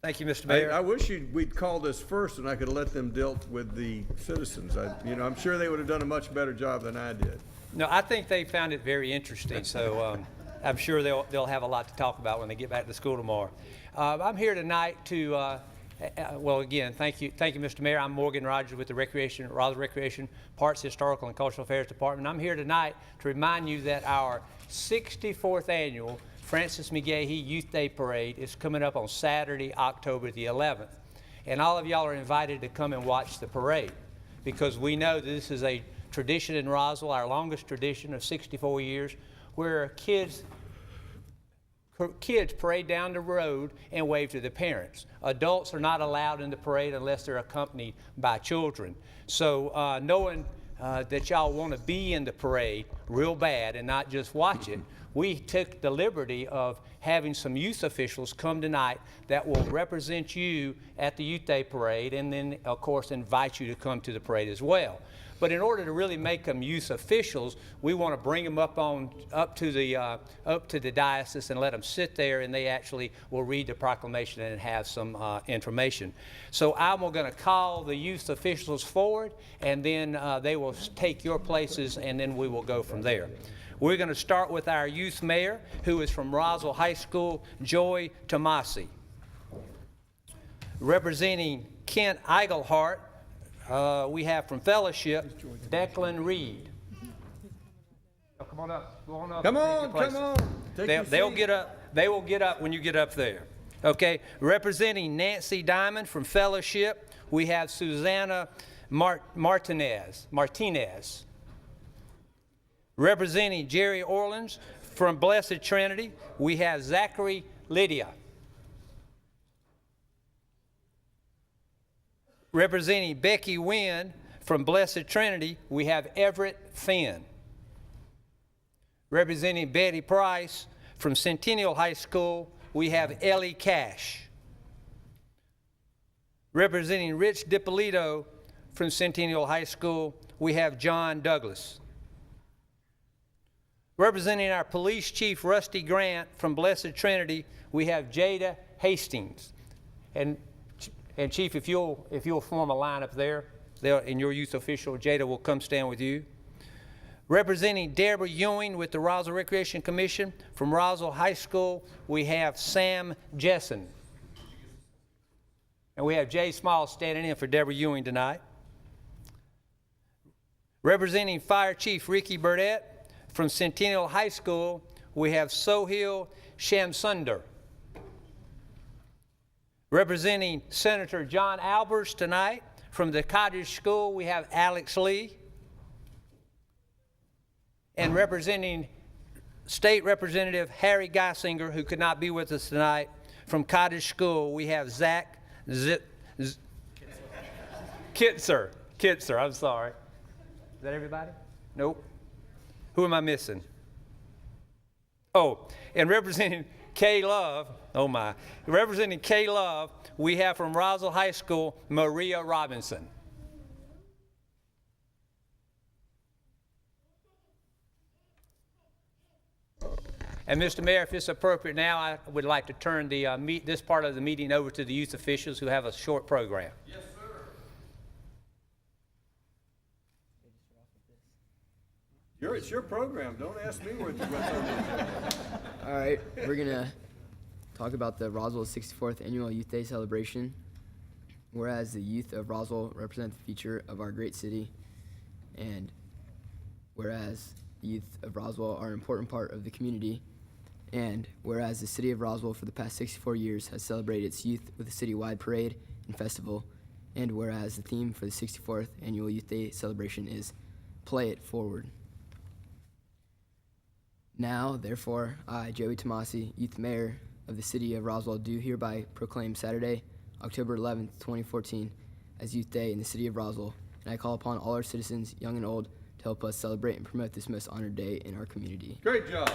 Speaker 17: Thank you, Mr. Mayor.
Speaker 2: I wish we'd called us first and I could have let them deal with the citizens. I'm sure they would have done a much better job than I did.
Speaker 17: No, I think they found it very interesting, so I'm sure they'll have a lot to talk about when they get back to school tomorrow. I'm here tonight to, well, again, thank you, Mr. Mayor. I'm Morgan Rogers with the Roswell Recreation, Parks, Historical, and Cultural Affairs Department. I'm here tonight to remind you that our 64th annual Francis McGahee Youth Day Parade is coming up on Saturday, October the 11th. And all of y'all are invited to come and watch the parade because we know that this is a tradition in Roswell, our longest tradition of 64 years, where kids parade down the road and wave to the parents. Adults are not allowed in the parade unless they're accompanied by children. So knowing that y'all want to be in the parade real bad and not just watch it, we took the liberty of having some youth officials come tonight that will represent you at the Youth Day Parade and then, of course, invite you to come to the parade as well. But in order to really make them youth officials, we want to bring them up to the diocese and let them sit there, and they actually will read the proclamation and have some information. So I'm going to call the youth officials forward, and then they will take your places, and then we will go from there. We're going to start with our youth mayor, who is from Roswell High School, Joy Tomasi. Representing Kent Eigelhart, we have from Fellowship, Declan Reed. Oh, come on up. Go on up.
Speaker 2: Come on.
Speaker 17: They'll get up. They will get up when you get up there. Okay. Representing Nancy Diamond from Fellowship, we have Susanna Martinez. Representing Jerry Orleans from Blessed Trinity, we have Zachary Lydia. Representing Becky Wynn from Blessed Trinity, we have Everett Finn. Representing Betty Price from Centennial High School, we have Ellie Cash. Representing Rich DiPolito from Centennial High School, we have John Douglas. Representing our police chief, Rusty Grant, from Blessed Trinity, we have Jada Hastings. And Chief, if you'll form a line up there, and your youth official, Jada, will come stand with you. Representing Deborah Ewing with the Roswell Recreation Commission, from Roswell High School, we have Sam Jessen. And we have Jay Small standing in for Deborah Ewing tonight. Representing Fire Chief Ricky Burdett from Centennial High School, we have Sohail Shamsunder. Representing Senator John Albers tonight from the Cottage School, we have Alex Lee. And representing State Representative Harry Geisinger, who could not be with us tonight, from Cottage School, we have Zach Kitzer, I'm sorry. Is that everybody? Nope. Who am I missing? Oh, and representing K Love, oh my, representing K Love, we have from Roswell High School, Maria Robinson. And Mr. Mayor, if it's appropriate now, I would like to turn the this part of the meeting over to the youth officials who have a short program.
Speaker 2: Yes, sir. It's your program. Don't ask me what's on the agenda.
Speaker 18: All right, we're gonna talk about the Roswell 64th Annual Youth Day celebration. Whereas the youth of Roswell represent the future of our great city, and whereas the youth of Roswell are an important part of the community, and whereas the city of Roswell for the past 64 years has celebrated its youth with a citywide parade and festival, and whereas the theme for the 64th Annual Youth Day celebration is Play It Forward. Now, therefore, I, Joey Tomasi, Youth Mayor of the City of Roswell, do hereby proclaim Saturday, October 11th, 2014, as Youth Day in the City of Roswell, and I call upon all our citizens, young and old, to help us celebrate and promote this most honored day in our community.
Speaker 2: Great job.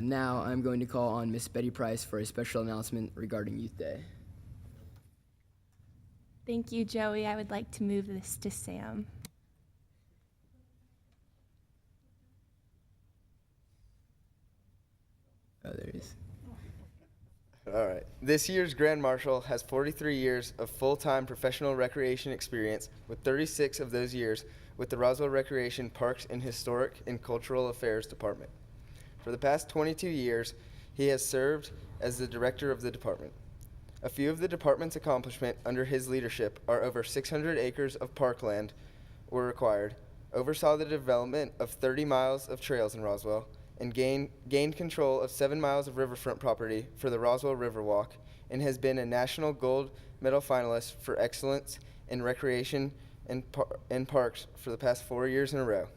Speaker 18: Now I'm going to call on Miss Betty Price for a special announcement regarding Youth Day.
Speaker 19: Thank you, Joey. I would like to move this to Sam.
Speaker 18: Oh, there he is.
Speaker 20: All right. This year's Grand Marshal has 43 years of full-time professional recreation experience, with 36 of those years with the Roswell Recreation, Parks, and Historic and Cultural Affairs Department. For the past 22 years, he has served as the director of the department. A few of the department's accomplishments under his leadership are over 600 acres of parkland were acquired, oversaw the development of 30 miles of trails in Roswell, and gained control of 7 miles of riverfront property for the Roswell Riverwalk, and has been a national gold medal finalist for excellence in recreation and parks for the past 4 years in a row.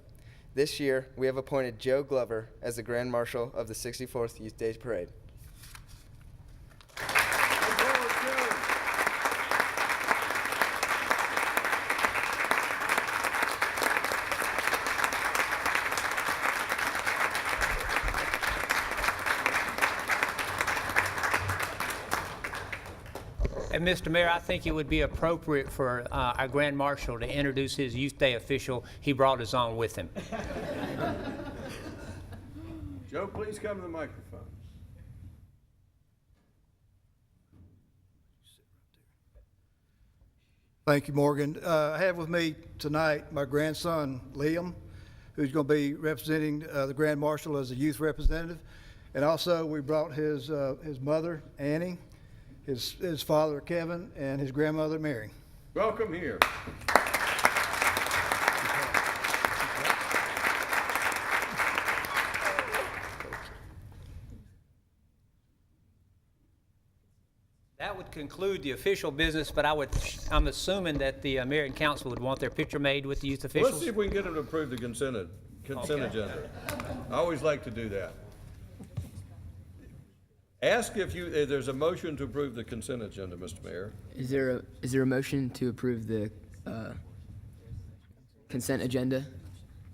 Speaker 20: This year, we have appointed Joe Glover as the Grand Marshal of the 64th Youth Day Parade.
Speaker 17: And Mr. Mayor, I think it would be appropriate for our Grand Marshal to introduce his Youth Day official. He brought his own with him.
Speaker 2: Joe, please come to the microphone.
Speaker 1: Thank you, Morgan. I have with me tonight my grandson, Liam, who's going to be representing the Grand Marshal as a youth representative. And also, we brought his mother, Annie, his father, Kevin, and his grandmother, Mary.
Speaker 2: Welcome here.
Speaker 17: That would conclude the official business, but I'm assuming that the mayor and council would want their picture made with the youth officials.
Speaker 2: Let's see if we can get them to approve the consent agenda. I always like to do that. Ask if there's a motion to approve the consent agenda, Mr. Mayor.
Speaker 18: Is there a motion to approve the consent agenda?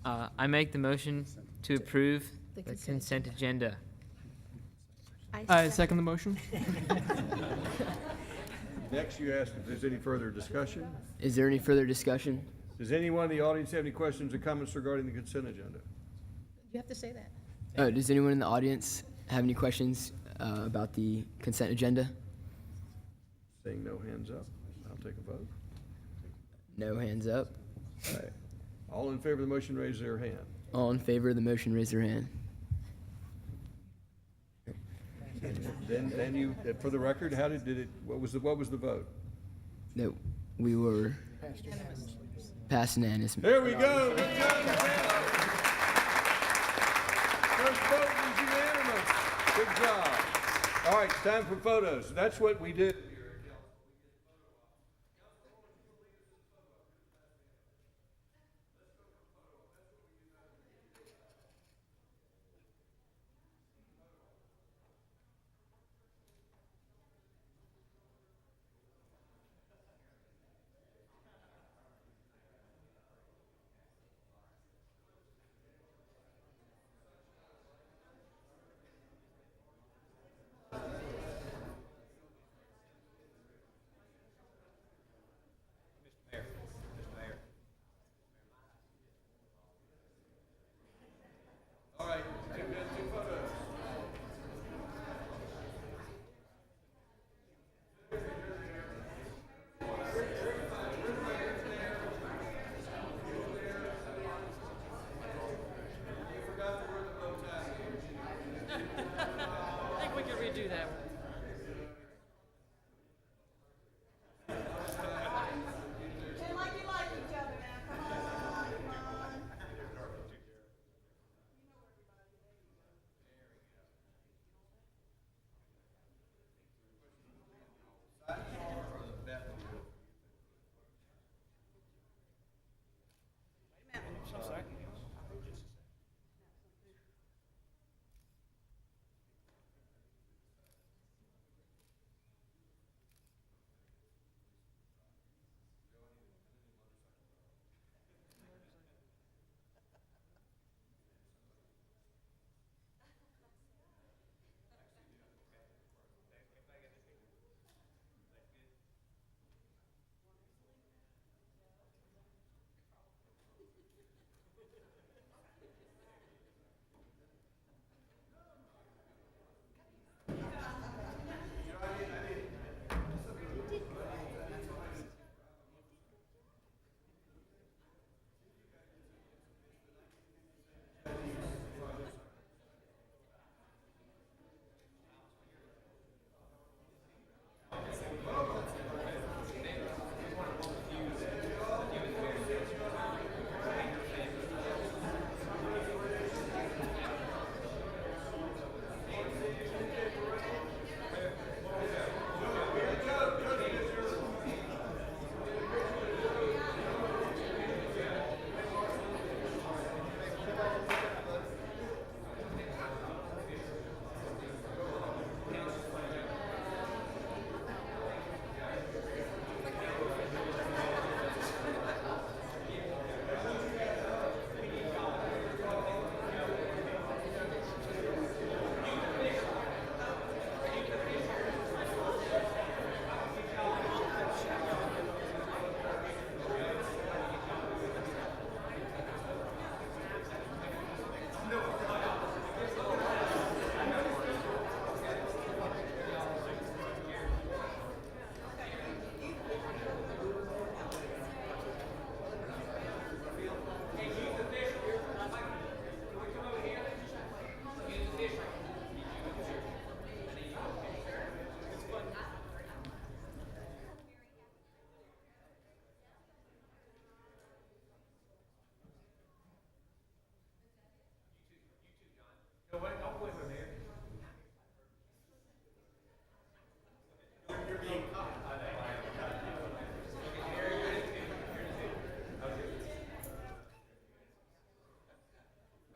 Speaker 21: I make the motion to approve the consent agenda.
Speaker 19: I
Speaker 21: second the motion.
Speaker 2: Next, you ask if there's any further discussion.
Speaker 18: Is there any further discussion?
Speaker 2: Does anyone in the audience have any questions or comments regarding the consent agenda?
Speaker 9: You have to say that.
Speaker 18: Does anyone in the audience have any questions about the consent agenda?
Speaker 2: Seeing no hands up, I'll take a vote.
Speaker 18: No hands up.
Speaker 2: All right. All in favor of the motion, raise their hand.
Speaker 18: All in favor of the motion, raise their hand.
Speaker 2: Then you, for the record, how did it, what was the vote?
Speaker 18: That we were passed unanimously.
Speaker 2: There we go. Good job, Michelle. First vote was unanimous. Good job. All right, time for photos. That's what we did. All right, two photos.
Speaker 14: I think we can redo that one.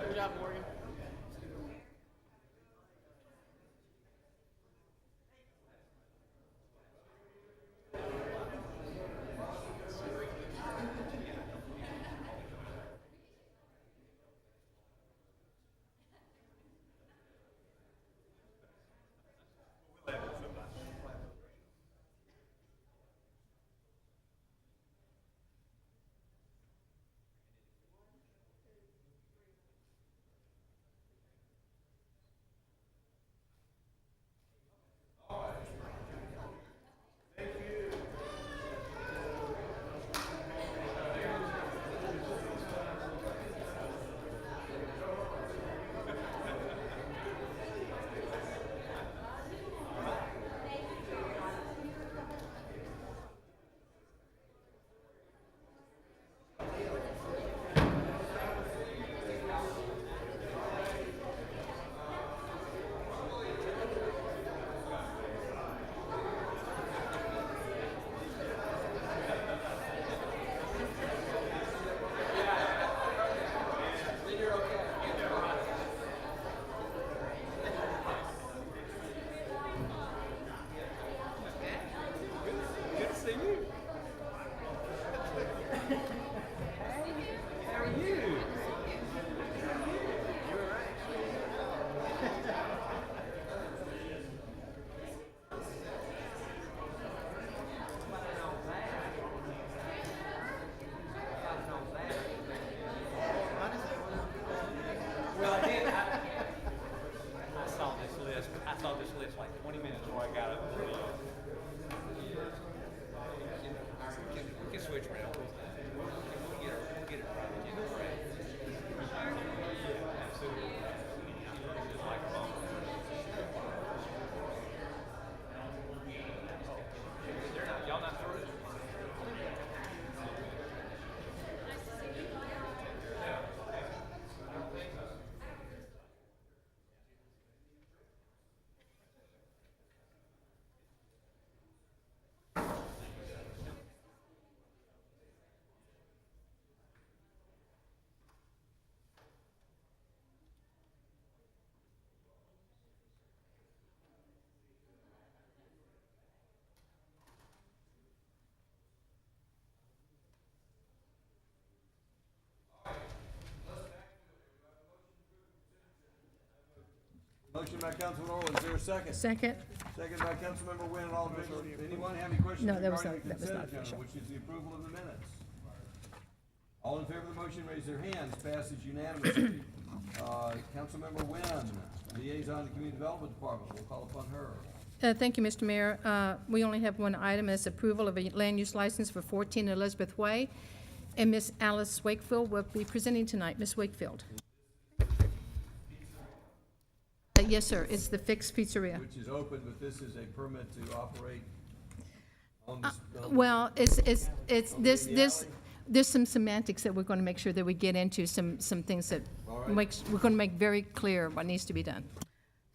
Speaker 14: Good job, Morgan.
Speaker 17: like 20 minutes before I got up. We can switch around. We'll get it right. Absolutely. Y'all not through?
Speaker 2: Motion by Councilman Orwell, is there a second?
Speaker 9: Second.
Speaker 2: Second by Councilmember Wynn, all in favor. Anyone have any questions
Speaker 9: No, that was
Speaker 2: regarding the
Speaker 9: not- that was
Speaker 2: consent
Speaker 9: not
Speaker 2: agenda,
Speaker 9: official.
Speaker 2: which is the approval of the minutes? All in favor of the motion, raise their hands. Passes unanimously. Councilmember Wynn, liaison to Community Development Department. We'll call upon her.
Speaker 9: Thank you, Mr. Mayor. We only have one item as approval of a land use license for 14 Elizabeth Way, and Miss Alice Wakefield will be presenting tonight. Miss Wakefield. Yes, sir. It's the Fixed Pizzeria.
Speaker 2: Which is open, but this is a permit to operate on this.
Speaker 9: Well, there's some semantics that we're going to make sure that we get into, some things that we're going to make very clear what needs to be done.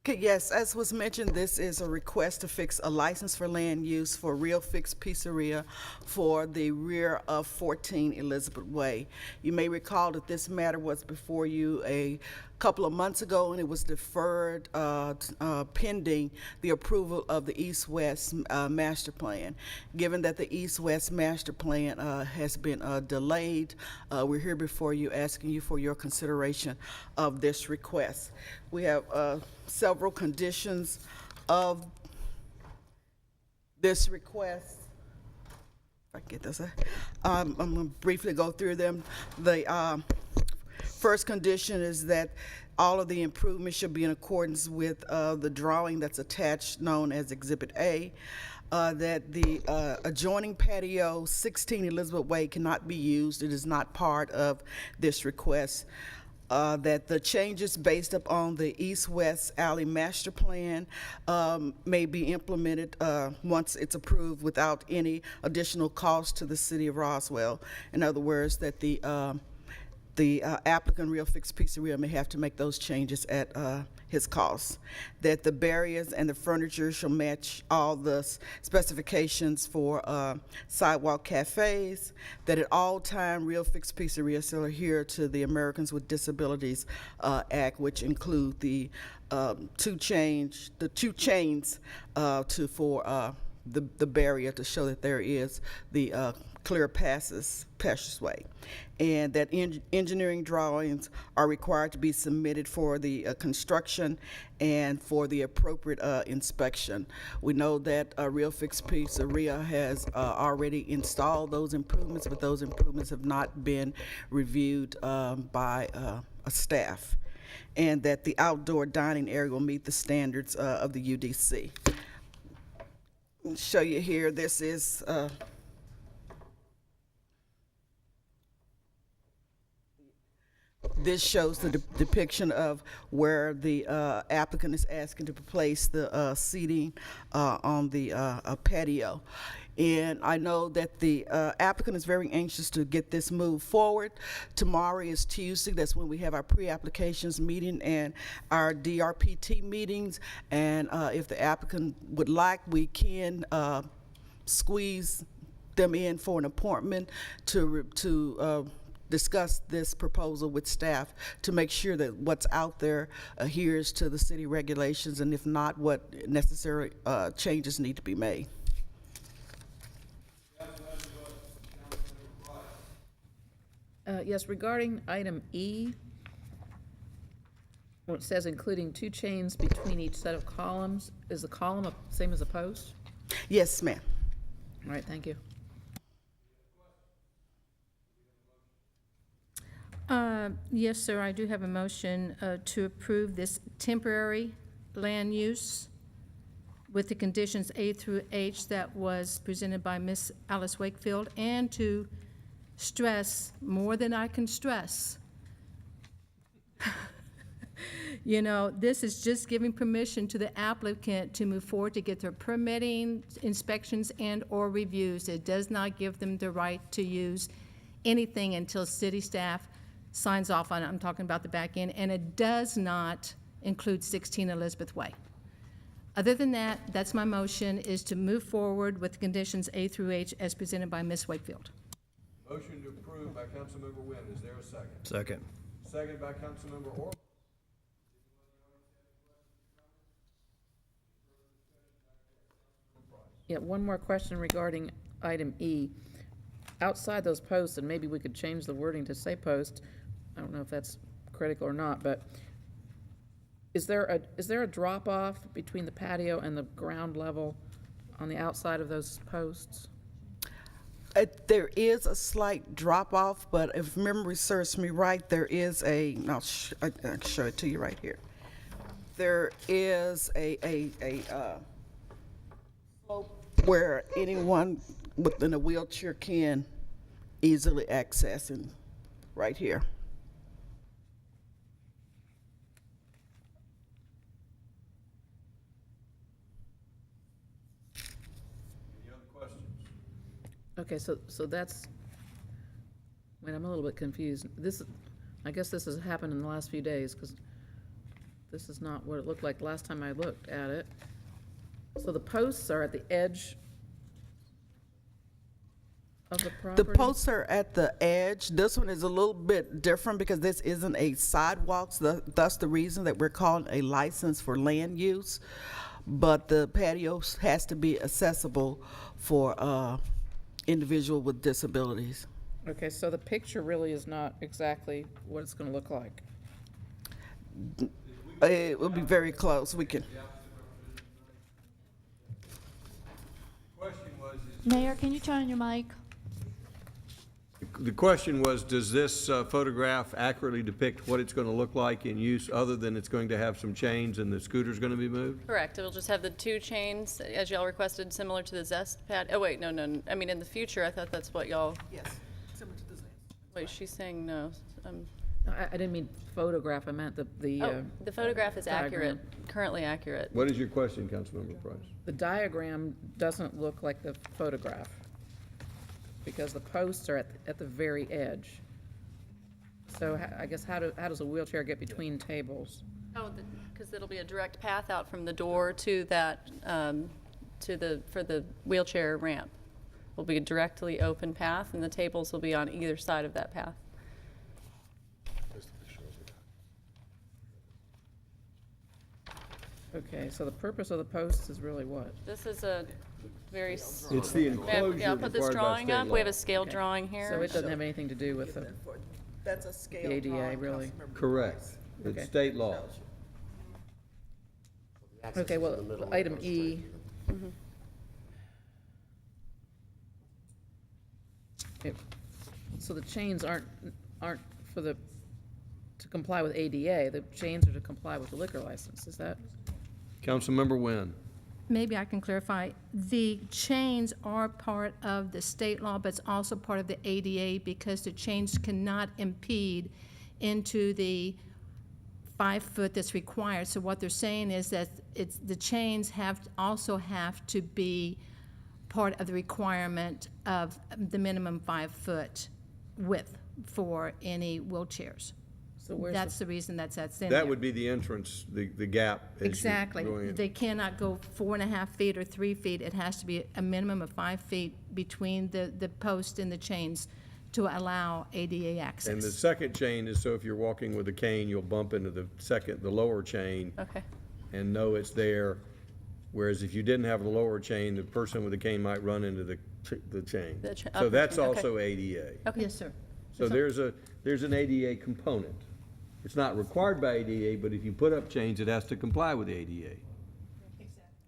Speaker 5: Okay, yes, as was mentioned, this is a request to fix a license for land use for Real Fix Pizzeria for the rear of 14 Elizabeth Way. You may recall that this matter was before you a couple of months ago, and it was deferred pending the approval of the East-West Master Plan. Given that the East-West Master Plan has been delayed, we're here before you asking you for your consideration of this request. We have several conditions of this request. If I can get this, I'm going to briefly go through them. The first condition is that all of the improvements should be in accordance with the drawing that's attached, known as Exhibit A. That the adjoining patio, 16 Elizabeth Way, cannot be used. It is not part of this request. That the changes based upon the East-West Alley Master Plan may be implemented once it's approved without any additional cost to the city of Roswell. In other words, that the applicant, Real Fix Pizzeria, may have to make those changes at his cost. That the barriers and the furniture shall match all the specifications for sidewalk cafes. That at all time, Real Fix Pizzeria shall adhere to the Americans with Disabilities Act, which include the two chains the barrier to show that there is the clear passageway, and that engineering drawings are required to be submitted for the construction and for the appropriate inspection. We know that Real Fix Pizzeria has already installed those improvements, but those improvements have not been reviewed by a staff, and that the outdoor dining area will meet the standards of the UDC. I'll show you here, this is this shows the depiction of where the applicant is asking to place the seating on the patio. And I know that the applicant is very anxious to get this moved forward. Tomorrow is Tuesday. That's when we have our pre-applications meeting and our DRPT meetings. And if the applicant would like, we can squeeze them in for an appointment to discuss this proposal with staff to make sure that what's out there adheres to the city regulations, and if not, what necessary changes need to be made.
Speaker 16: Yes, regarding item E, where it says including 2 chains between each set of columns, is the column same as a post?
Speaker 5: Yes, ma'am.
Speaker 16: All right, thank you.
Speaker 9: Yes, sir, I do have a motion to approve this temporary land use with the conditions A through H that was presented by Ms. Alice Wakefield, and to stress, more than I can stress, you know, this is just giving permission to the applicant to move forward to get their permitting, inspections, and/or reviews. It does not give them the right to use anything until city staff signs off on it. I'm talking about the back end, and it does not include 16 Elizabeth Way. Other than that, that's my motion, is to move forward with conditions A through H as presented by Ms. Wakefield.
Speaker 2: Motion to approve by Councilmember Wynn. Is there a second?
Speaker 1: Second.
Speaker 2: Second by Councilmember Orr.
Speaker 16: Yeah, one more question regarding item E. Outside those posts, and maybe we could change the wording to say post, I don't know if that's critical or not, but is there a drop-off between the patio and the ground level on the outside of those posts?
Speaker 5: There is a slight drop-off, but if memory serves me right, there is a, I'll show it to you right here. There is a slope where anyone within a wheelchair can easily access, and right here.
Speaker 2: Any other questions?
Speaker 16: Okay, so that's, wait, I'm a little bit confused. This, I guess this has happened in the last few days, because this is not what it looked like last time I looked at it. So the posts are at the edge of the property?
Speaker 5: The posts are at the edge. This one is a little bit different because this isn't a sidewalk, so that's the reason that we're calling a license for land use. But the patio has to be accessible for individual with disabilities.
Speaker 16: Okay, so the picture really is not exactly what it's gonna look like.
Speaker 5: It will be very close. We can.
Speaker 6: Mayor, can you turn on your mic?
Speaker 2: The question was, does this photograph accurately depict what it's going to look like in use, other than it's going to have some chains and the scooter's going to be moved?
Speaker 22: Correct. It'll just have the 2 chains, as y'all requested, similar to the Zest pad. Oh, wait, no. I mean, in the future, I thought that's what y'all.
Speaker 5: Yes, similar to the Zest.
Speaker 22: Wait, she's saying no.
Speaker 16: I didn't mean photograph, I meant the
Speaker 22: The photograph is accurate,
Speaker 16: diagram.
Speaker 22: currently accurate.
Speaker 2: What is your question, Councilmember Price?
Speaker 16: The diagram doesn't look like the photograph, because the posts are at the very edge. So I guess how does a wheelchair get between tables?
Speaker 22: Oh, because it'll be a direct path out from the door to that, for the wheelchair ramp. Will be a directly open path, and the tables will be on either side of that path.
Speaker 16: Okay, so the purpose of the posts is really what?
Speaker 22: This is a very.
Speaker 2: It's the enclosure
Speaker 22: Yeah, I'll put this
Speaker 2: required by
Speaker 22: drawing
Speaker 2: state
Speaker 22: up. We have a
Speaker 2: law.
Speaker 22: scale drawing here.
Speaker 16: So it doesn't have anything to do with the
Speaker 5: That's a scale
Speaker 16: ADA,
Speaker 5: drawing,
Speaker 16: really?
Speaker 5: Councilmember
Speaker 2: Correct.
Speaker 5: Price.
Speaker 2: It's
Speaker 16: Okay.
Speaker 2: state law.
Speaker 16: Okay, well, item E. So the chains aren't for to comply with ADA, the chains are to comply with the liquor license, is that?
Speaker 2: Councilmember Wynn.
Speaker 9: Maybe I can clarify. The chains are part of the state law, but it's also part of the ADA because the chains cannot impede into the 5 foot that's required. So what they're saying is that the chains also have to be part of the requirement of the minimum 5 foot width for any wheelchairs.
Speaker 16: So where's
Speaker 9: That's the reason that's in there.
Speaker 2: That would be the entrance, the gap. as you're
Speaker 9: Exactly.
Speaker 2: going in.
Speaker 9: They cannot go 4.5 feet or 3 feet. It has to be a minimum of 5 feet between the post and the chains to allow ADA access.
Speaker 2: And the second chain is so if you're walking with a cane, you'll bump into the lower chain.
Speaker 22: Okay.
Speaker 2: And know it's there. Whereas if you didn't have the lower chain, the person with the cane might run into the chain. So
Speaker 22: upper
Speaker 2: that's
Speaker 22: chain, okay.
Speaker 2: also ADA.
Speaker 22: Okay.
Speaker 9: Yes, sir.
Speaker 2: So there's an ADA component. It's not required by ADA, but if you put up chains, it has to comply with ADA.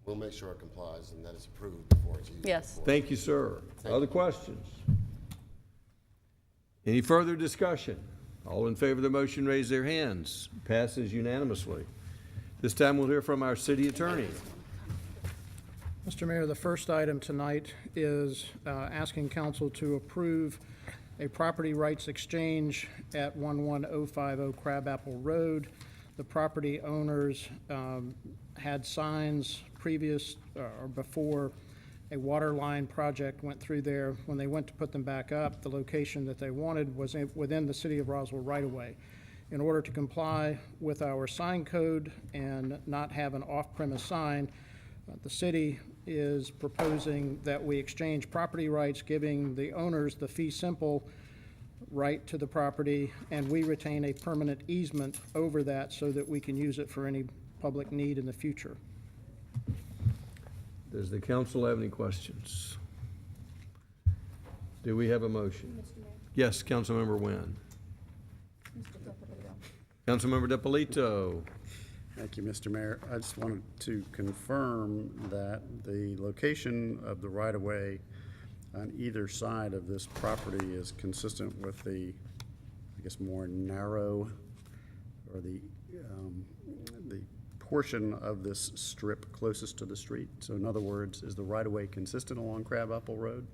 Speaker 23: We'll make sure it complies and that it's approved before it's used.
Speaker 22: Yes.
Speaker 2: Thank you, sir. Other questions? Any further discussion? All in favor of the motion, raise their hands. Passes unanimously. This time we'll hear from our city attorney.
Speaker 4: Mr. Mayor, the first item tonight is asking council to approve a property rights exchange at 11050 Crabapple Road. The property owners had signs previous or before a water line project went through there. When they went to put them back up, the location that they wanted was within the city of Roswell right-of-way. In order to comply with our sign code and not have an off-premise sign, the city is proposing that we exchange property rights, giving the owners the fee simple right to the property, and we retain a permanent easement over that so that we can use it for any public need in the future.
Speaker 2: Does the council have any questions? Do we have a motion? Yes, Councilmember Nguyen. Councilmember DiPolito.
Speaker 7: Thank you, Mr. Mayor. I just wanted to confirm that the location of the right-of-way on either side of this property is consistent with the, I guess, more narrow, or the portion of this strip closest to the street. So in other words, is the right-of-way consistent along Crabapple Road,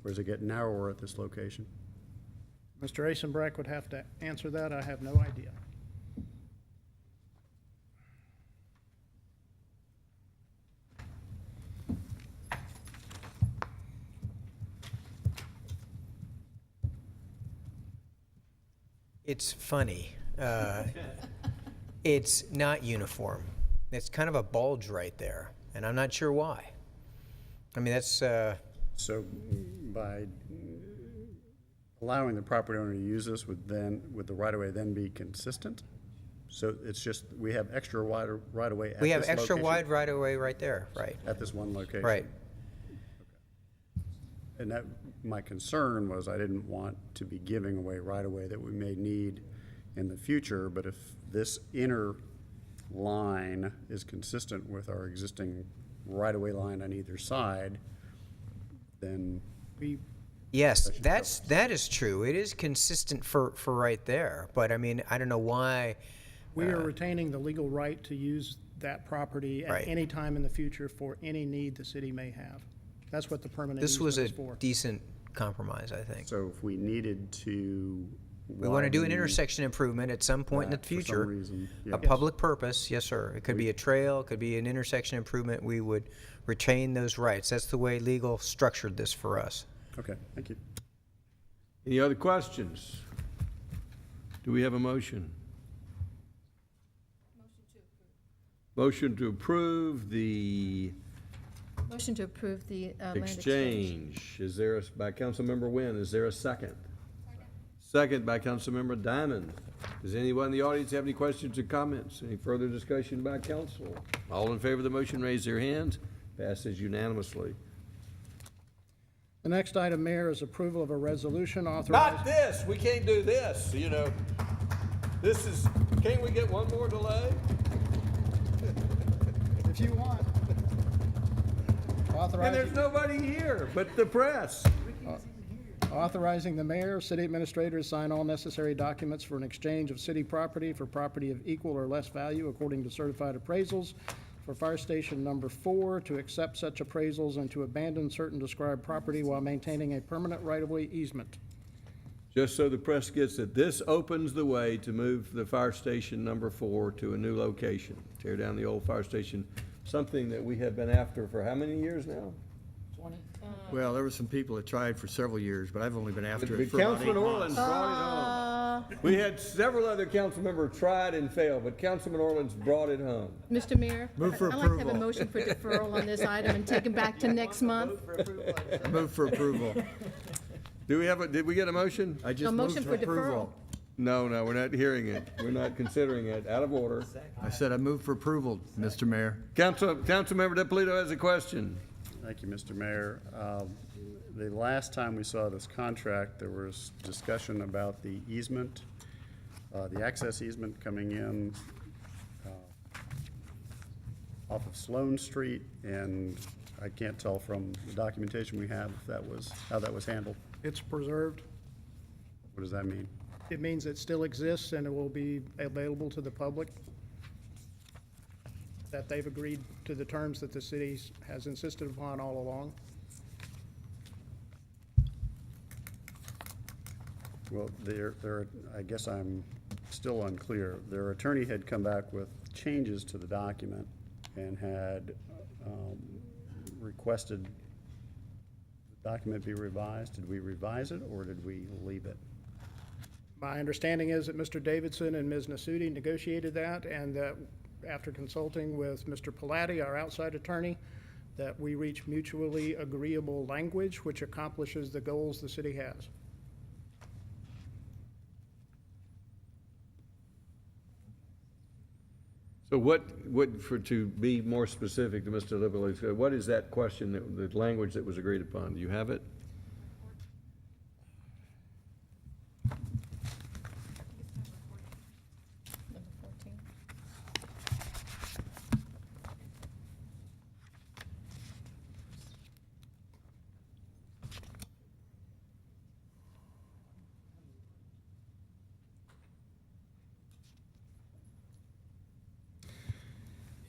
Speaker 7: or does it get narrower at this location?
Speaker 4: Mr. Asenbrack would have to answer that. I have no idea.
Speaker 8: It's funny. It's not uniform. It's kind of a bulge right there, and I'm not sure why. I mean, that's...
Speaker 7: So by allowing the property owner to use this, would the right-of-way then be consistent? So it's just, we have extra wide right-of-way at this
Speaker 8: we have
Speaker 7: location?
Speaker 8: extra wide right-of-way right there, right.
Speaker 7: At this one location?
Speaker 8: Right.
Speaker 7: And that, my concern was I didn't want to be giving away right-of-way that we may need in the future, but if this inner line is consistent with our existing right-of-way line on either side, then
Speaker 8: Yes, that is true. It is consistent for right there, but I mean, I don't know why.
Speaker 4: We are retaining the legal right to use that property at
Speaker 8: Right.
Speaker 4: any time in the future for any need the city may have. That's what the permanent
Speaker 8: This was
Speaker 4: easement
Speaker 8: a
Speaker 4: is for.
Speaker 8: decent compromise, I think.
Speaker 7: so if we needed to
Speaker 8: We want to do an
Speaker 7: widen
Speaker 8: intersection improvement at some point in the
Speaker 7: that for some
Speaker 8: future.
Speaker 7: reason, yeah.
Speaker 8: A public purpose, yes, sir. It could be a trail, it could be an intersection improvement. We would retain those rights. That's the way legal structured this for us.
Speaker 7: Okay, thank you.
Speaker 2: Any other questions? Do we have a motion? Motion to approve the
Speaker 9: Motion to approve the land exchange.
Speaker 2: exchange. Is there, by Councilmember Nguyen, is there a second? Second by Councilmember Diamond. Does anyone in the audience have any questions or comments? Any further discussion by council? All in favor of the motion, raise their hands. Passes unanimously.
Speaker 4: The next item, Mayor, is approval of a resolution authorizing.
Speaker 2: Not this, we can't do this, you know. This is, can't we get one more delay?
Speaker 4: If you want.
Speaker 2: And there's nobody here but the press.
Speaker 4: Authorizing the mayor, city administrator to sign all necessary documents for an exchange of city property for property of equal or less value according to certified appraisals for Fire Station Number 4, to accept such appraisals and to abandon certain described property while maintaining a permanent right-of-way easement.
Speaker 2: Just so the press gets it, this opens the way to move the Fire Station Number 4 to a new location. Tear down the old fire station, something that we have been after for how many years now?
Speaker 1: Well, there were some people that tried for several years, but I've only been after it for about 8
Speaker 2: Councilman
Speaker 1: months.
Speaker 2: Orland brought it home. We had several other council members tried and failed, but Councilman Orland's brought it home.
Speaker 9: Mr. Mayor,
Speaker 1: Move for
Speaker 9: I'd like to have a
Speaker 1: approval.
Speaker 9: motion for deferral on this item and take it back to next month.
Speaker 1: Move for approval.
Speaker 2: Do we have a, did we get a motion?
Speaker 1: I
Speaker 9: A
Speaker 1: just
Speaker 9: motion
Speaker 1: moved
Speaker 9: for
Speaker 1: for approval.
Speaker 2: No, we're not hearing it. We're not considering it. Out of order.
Speaker 1: I said I move for approval, Mr. Mayor.
Speaker 2: Councilmember DiPolito has a question.
Speaker 7: Thank you, Mr. Mayor. The last time we saw this contract, there was discussion about the easement, the access easement coming in off of Sloan Street, and I can't tell from the documentation we have if that was, how that was handled.
Speaker 4: It's preserved.
Speaker 7: What does that mean?
Speaker 4: It means it still exists and it will be available to the public. that they've agreed to the terms that the city has insisted upon all along.
Speaker 7: Well, I guess I'm still unclear. Their attorney had come back with changes to the document and had requested the document be revised. Did we revise it, or did we leave it?
Speaker 4: My understanding is that Mr. Davidson and Ms. Nasuti negotiated that, and that after consulting with Mr. Palladie, our outside attorney, that we reach mutually agreeable language which accomplishes the goals the city has.
Speaker 2: So to be more specific to Mr. Liberley, what is that question, the language that was agreed upon? Do you have it?
Speaker 14: Number 14.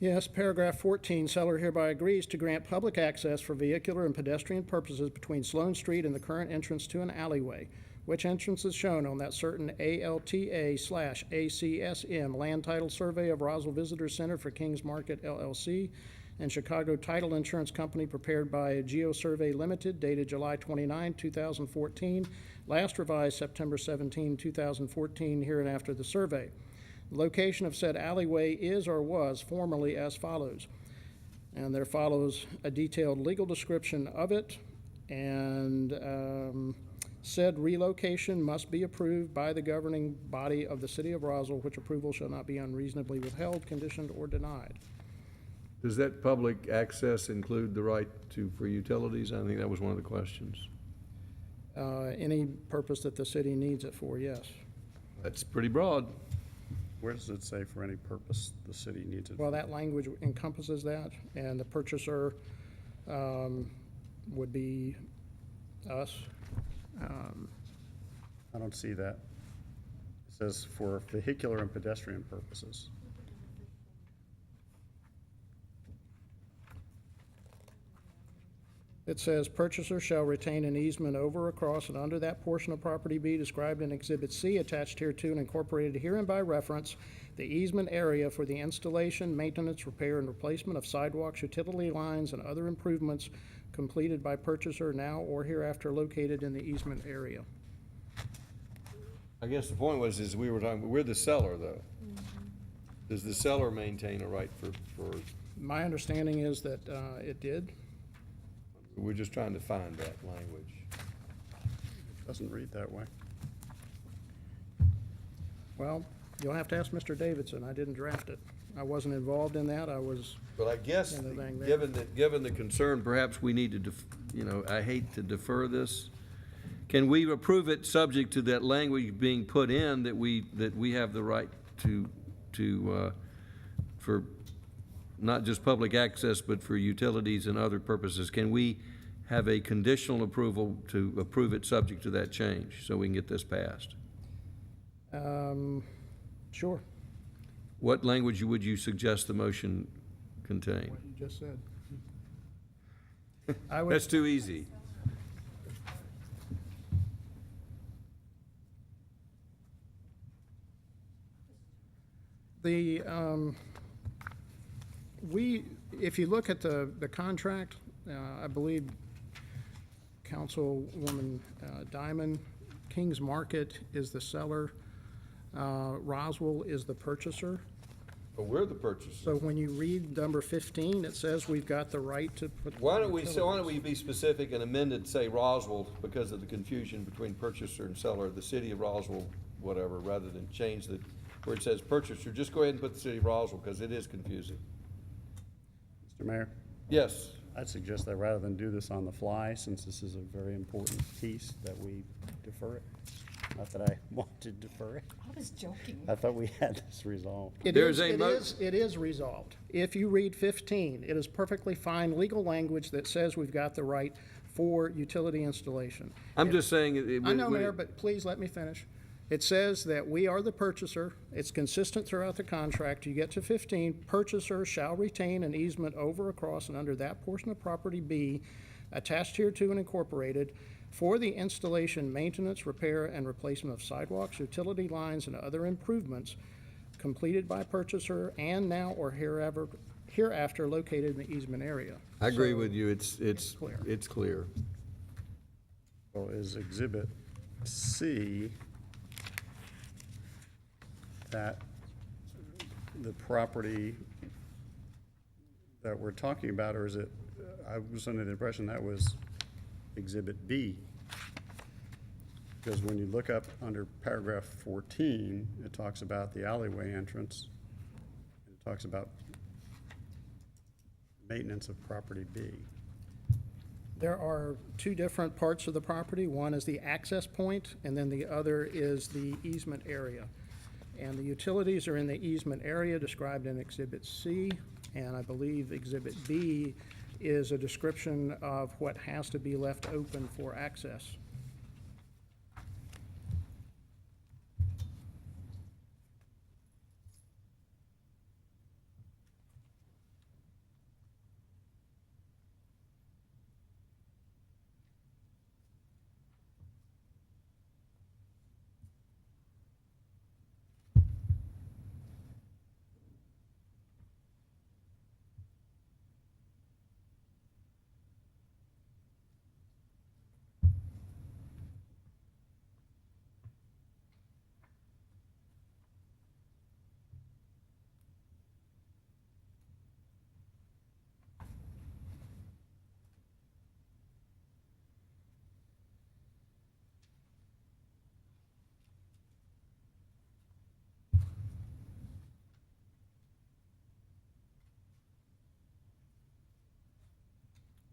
Speaker 4: Yes, paragraph 14, seller hereby agrees to grant public access for vehicular and pedestrian purposes between Sloan Street and the current entrance to an alleyway, which entrance is shown on that certain ALTA/ACSM land title survey of Roswell Visitor Center for Kings Market LLC and Chicago Title Insurance Company prepared by GeoSurvey Limited dated July 29, 2014, last revised September 17, 2014, hereinafter the survey. The location of said alleyway is or was formerly as follows. And there follows a detailed legal description of it, and said relocation must be approved by the governing body of the city of Roswell, which approval shall not be unreasonably withheld, conditioned, or denied.
Speaker 2: Does that public access include the right for utilities? I think that was one of the questions.
Speaker 4: Any purpose that the city needs it for, yes.
Speaker 2: That's pretty broad.
Speaker 7: Where does it say for any purpose the city needs it?
Speaker 4: Well, that language encompasses that, and the purchaser would be us.
Speaker 7: I don't see that. It says for vehicular and pedestrian purposes.
Speaker 4: It says purchaser shall retain an easement over, across, and under that portion of property B described in Exhibit C attached hereto and incorporated herein by reference, the easement area for the installation, maintenance, repair, and replacement of sidewalks, utility lines, and other improvements completed by purchaser now or hereafter located in the easement area.
Speaker 2: I guess the point was, we were talking, we're the seller, though. Does the seller maintain a right for,
Speaker 4: My understanding is that it did.
Speaker 2: we're just trying to find that language.
Speaker 7: It doesn't read that way.
Speaker 4: Well, you'll have to ask Mr. Davidson. I didn't draft it. I wasn't involved in that. I was
Speaker 2: But I guess,
Speaker 4: in the thing there.
Speaker 2: given the concern, perhaps we need to, I hate to defer this. Can we approve it subject to that language being put in that we have the right for not just public access, but for utilities and other purposes? Can we have a conditional approval to approve it subject to that change so we can get this passed?
Speaker 4: Sure,
Speaker 2: What language would you suggest the motion contain?
Speaker 4: what you just said. I would,
Speaker 2: That's too easy.
Speaker 4: if you look at the contract, I believe Councilwoman Diamond, Kings Market is the seller, Roswell is the purchaser.
Speaker 2: But we're the purchaser.
Speaker 4: So when you read number 15, it says we've got the right to put.
Speaker 2: Why don't we be specific and amend it, say Roswell, because of the confusion between purchaser and seller, the city of Roswell, whatever, rather than change where it says purchaser, just go ahead and put the city of Roswell, because it is confusing.
Speaker 7: Mr. Mayor,
Speaker 2: Yes,
Speaker 7: I'd suggest that rather than do this on the fly, since this is a very important piece, that we defer it. Not that I want to defer it.
Speaker 9: I was joking.
Speaker 7: I thought we had this resolved.
Speaker 4: It is resolved. If you read 15, it is perfectly fine legal language that says we've got the right for utility installation.
Speaker 2: I'm just saying.
Speaker 4: I know, Mayor, but please let me finish. It says that we are the purchaser. It's consistent throughout the contract. You get to 15, purchaser shall retain an easement over, across, and under that portion of property B attached hereto and incorporated for the installation, maintenance, repair, and replacement of sidewalks, utility lines, and other improvements completed by purchaser and now or hereafter located in the easement area.
Speaker 2: I agree
Speaker 4: So
Speaker 2: with you. It's
Speaker 4: clear.
Speaker 2: It's clear.
Speaker 7: Well, is Exhibit C that the property that we're talking about, or is it, I was under the impression that was Exhibit B? Because when you look up under paragraph 14, it talks about the alleyway entrance. It talks about maintenance of property B.
Speaker 4: There are two different parts of the property. One is the access point, and then the other is the easement area. And the utilities are in the easement area described in Exhibit C, and I believe Exhibit B is a description of what has to be left open for access.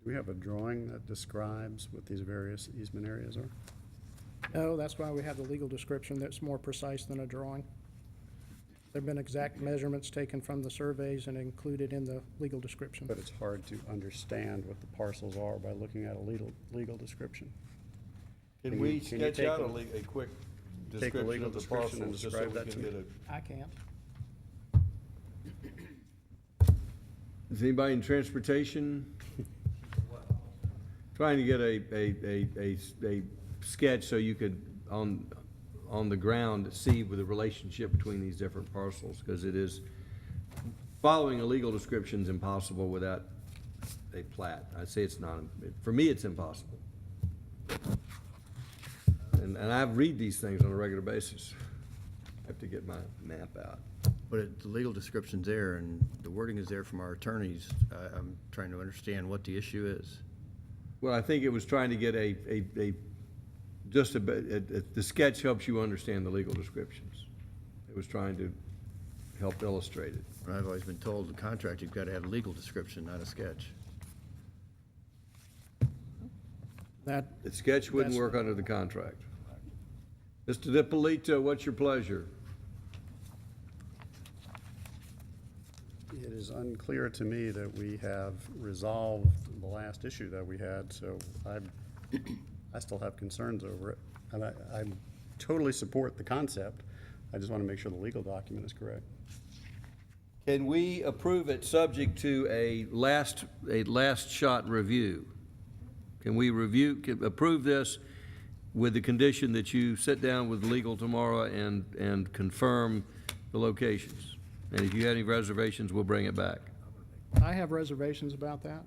Speaker 7: Do we have a drawing that describes what these various easement areas are?
Speaker 4: No, that's why we have the legal description that's more precise than a drawing. There have been exact measurements taken from the surveys and included in the legal description.
Speaker 7: But it's hard to understand what the parcels are by looking at a legal description.
Speaker 2: Can
Speaker 7: Can
Speaker 2: we
Speaker 7: you
Speaker 2: sketch
Speaker 7: take
Speaker 2: out
Speaker 7: a-
Speaker 2: a quick
Speaker 7: take a
Speaker 2: description
Speaker 7: legal
Speaker 2: of the
Speaker 7: description and
Speaker 2: parcels, just so
Speaker 7: describe
Speaker 2: we
Speaker 7: that
Speaker 2: can
Speaker 7: to
Speaker 2: get
Speaker 7: me?
Speaker 4: I can't.
Speaker 2: Is anybody in transportation? Trying to get a sketch so you could, on the ground, see with the relationship between these different parcels, because it is, following a legal description is impossible without a plat. I say it's not, for me, it's impossible. And I read these things on a regular basis. I have to get my map out.
Speaker 3: But the legal description's there, and the wording is there from our attorneys. I'm trying to understand what the issue is.
Speaker 2: Well, I think it was trying to get the sketch helps you understand the legal descriptions. It was trying to help illustrate it.
Speaker 3: And I've always been told the contract, you've got to have a legal description, not a sketch.
Speaker 4: That,
Speaker 2: The sketch wouldn't
Speaker 4: That's-
Speaker 2: work under the contract. Mr. DiPolito, what's your pleasure?
Speaker 7: It is unclear to me that we have resolved the last issue that we had, so I still have concerns over it. And I totally support the concept. I just want to make sure the legal document is correct.
Speaker 2: Can we approve it subject to a last shot review? Can we approve this with the condition that you sit down with legal tomorrow and confirm the locations? And if you have any reservations, we'll bring it back.
Speaker 4: I have reservations about that.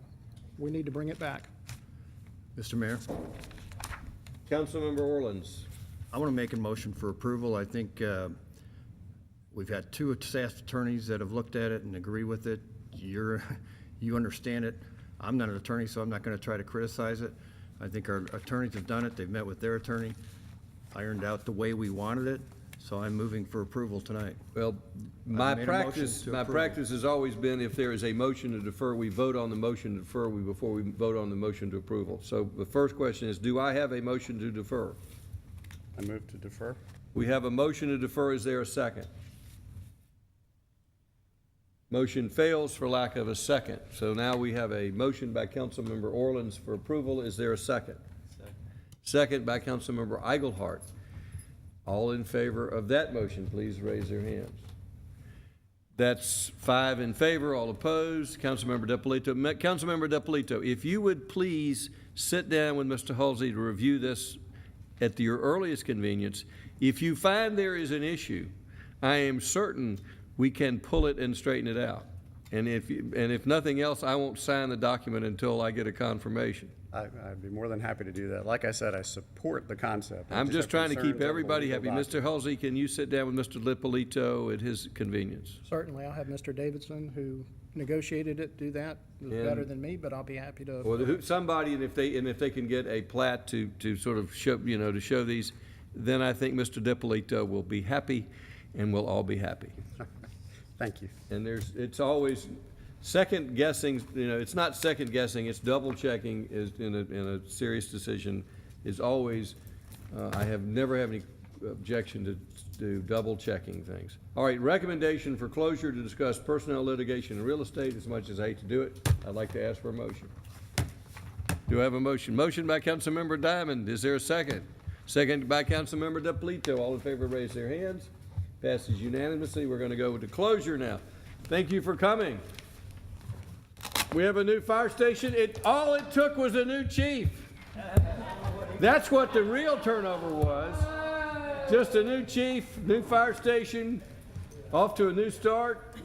Speaker 4: We need to bring it back.
Speaker 3: Mr. Mayor,
Speaker 2: Councilmember Orleans.
Speaker 3: I want to make a motion for approval. I think we've had two staff attorneys that have looked at it and agree with it. You understand it. I'm not an attorney, so I'm not going to try to criticize it. I think our attorneys have done it. They've met with their attorney, ironed out the way we wanted it, so I'm moving for approval tonight.
Speaker 2: Well, my
Speaker 3: made a motion
Speaker 2: practice
Speaker 3: to approve.
Speaker 2: has always been, if there is a motion to defer, we vote on the motion to defer before we vote on the motion to approval. So the first question is, do I have a motion to defer?
Speaker 7: I move to defer.
Speaker 2: We have a motion to defer. Is there a second? Motion fails for lack of a second. So now we have a motion by Councilmember Orleans for approval. Is there a second? Second by Councilmember Eichelhardt. All in favor of that motion, please raise their hands. That's 5 in favor, all opposed. Councilmember Depolito. Councilmember Depolito, if you would please sit down with Mr. Halsey to review this at your earliest convenience. If you find there is an issue, I am certain we can pull it and straighten it out. And if nothing else, I won't sign the document until I get a confirmation.
Speaker 7: I'd be more than happy to do that. Like I said, I support the concept.
Speaker 2: I'm just trying to keep
Speaker 7: concerns over
Speaker 2: everybody
Speaker 7: legal
Speaker 2: happy.
Speaker 7: documents.
Speaker 2: Mr. Halsey, can you sit down with Mr. Depolito at his convenience?
Speaker 4: Certainly, I'll have Mr. Davidson, who negotiated it, do that. It was better than me, but I'll be happy to.
Speaker 2: Or somebody, and if they can get a plat to sort of show, to show these, then I think Mr. Depolito will be happy, and we'll all be happy.
Speaker 7: Thank you.
Speaker 2: And it's always second guessing, it's not second guessing, it's double checking is in a serious decision is always, I have never had any objection to double checking things. All right, recommendation for closure to discuss personnel litigation and real estate. As much as I hate to do it, I'd like to ask for a motion. Do I have a motion? Motion by Councilmember Diamond. Is there a second? Second by Councilmember Depolito. All in favor, raise their hands. Passes unanimously. We're going to go to closure now. Thank you for coming. We have a new fire station. All it took was a new chief. That's what the real turnover was. Just a new chief, new fire station, off to a new start.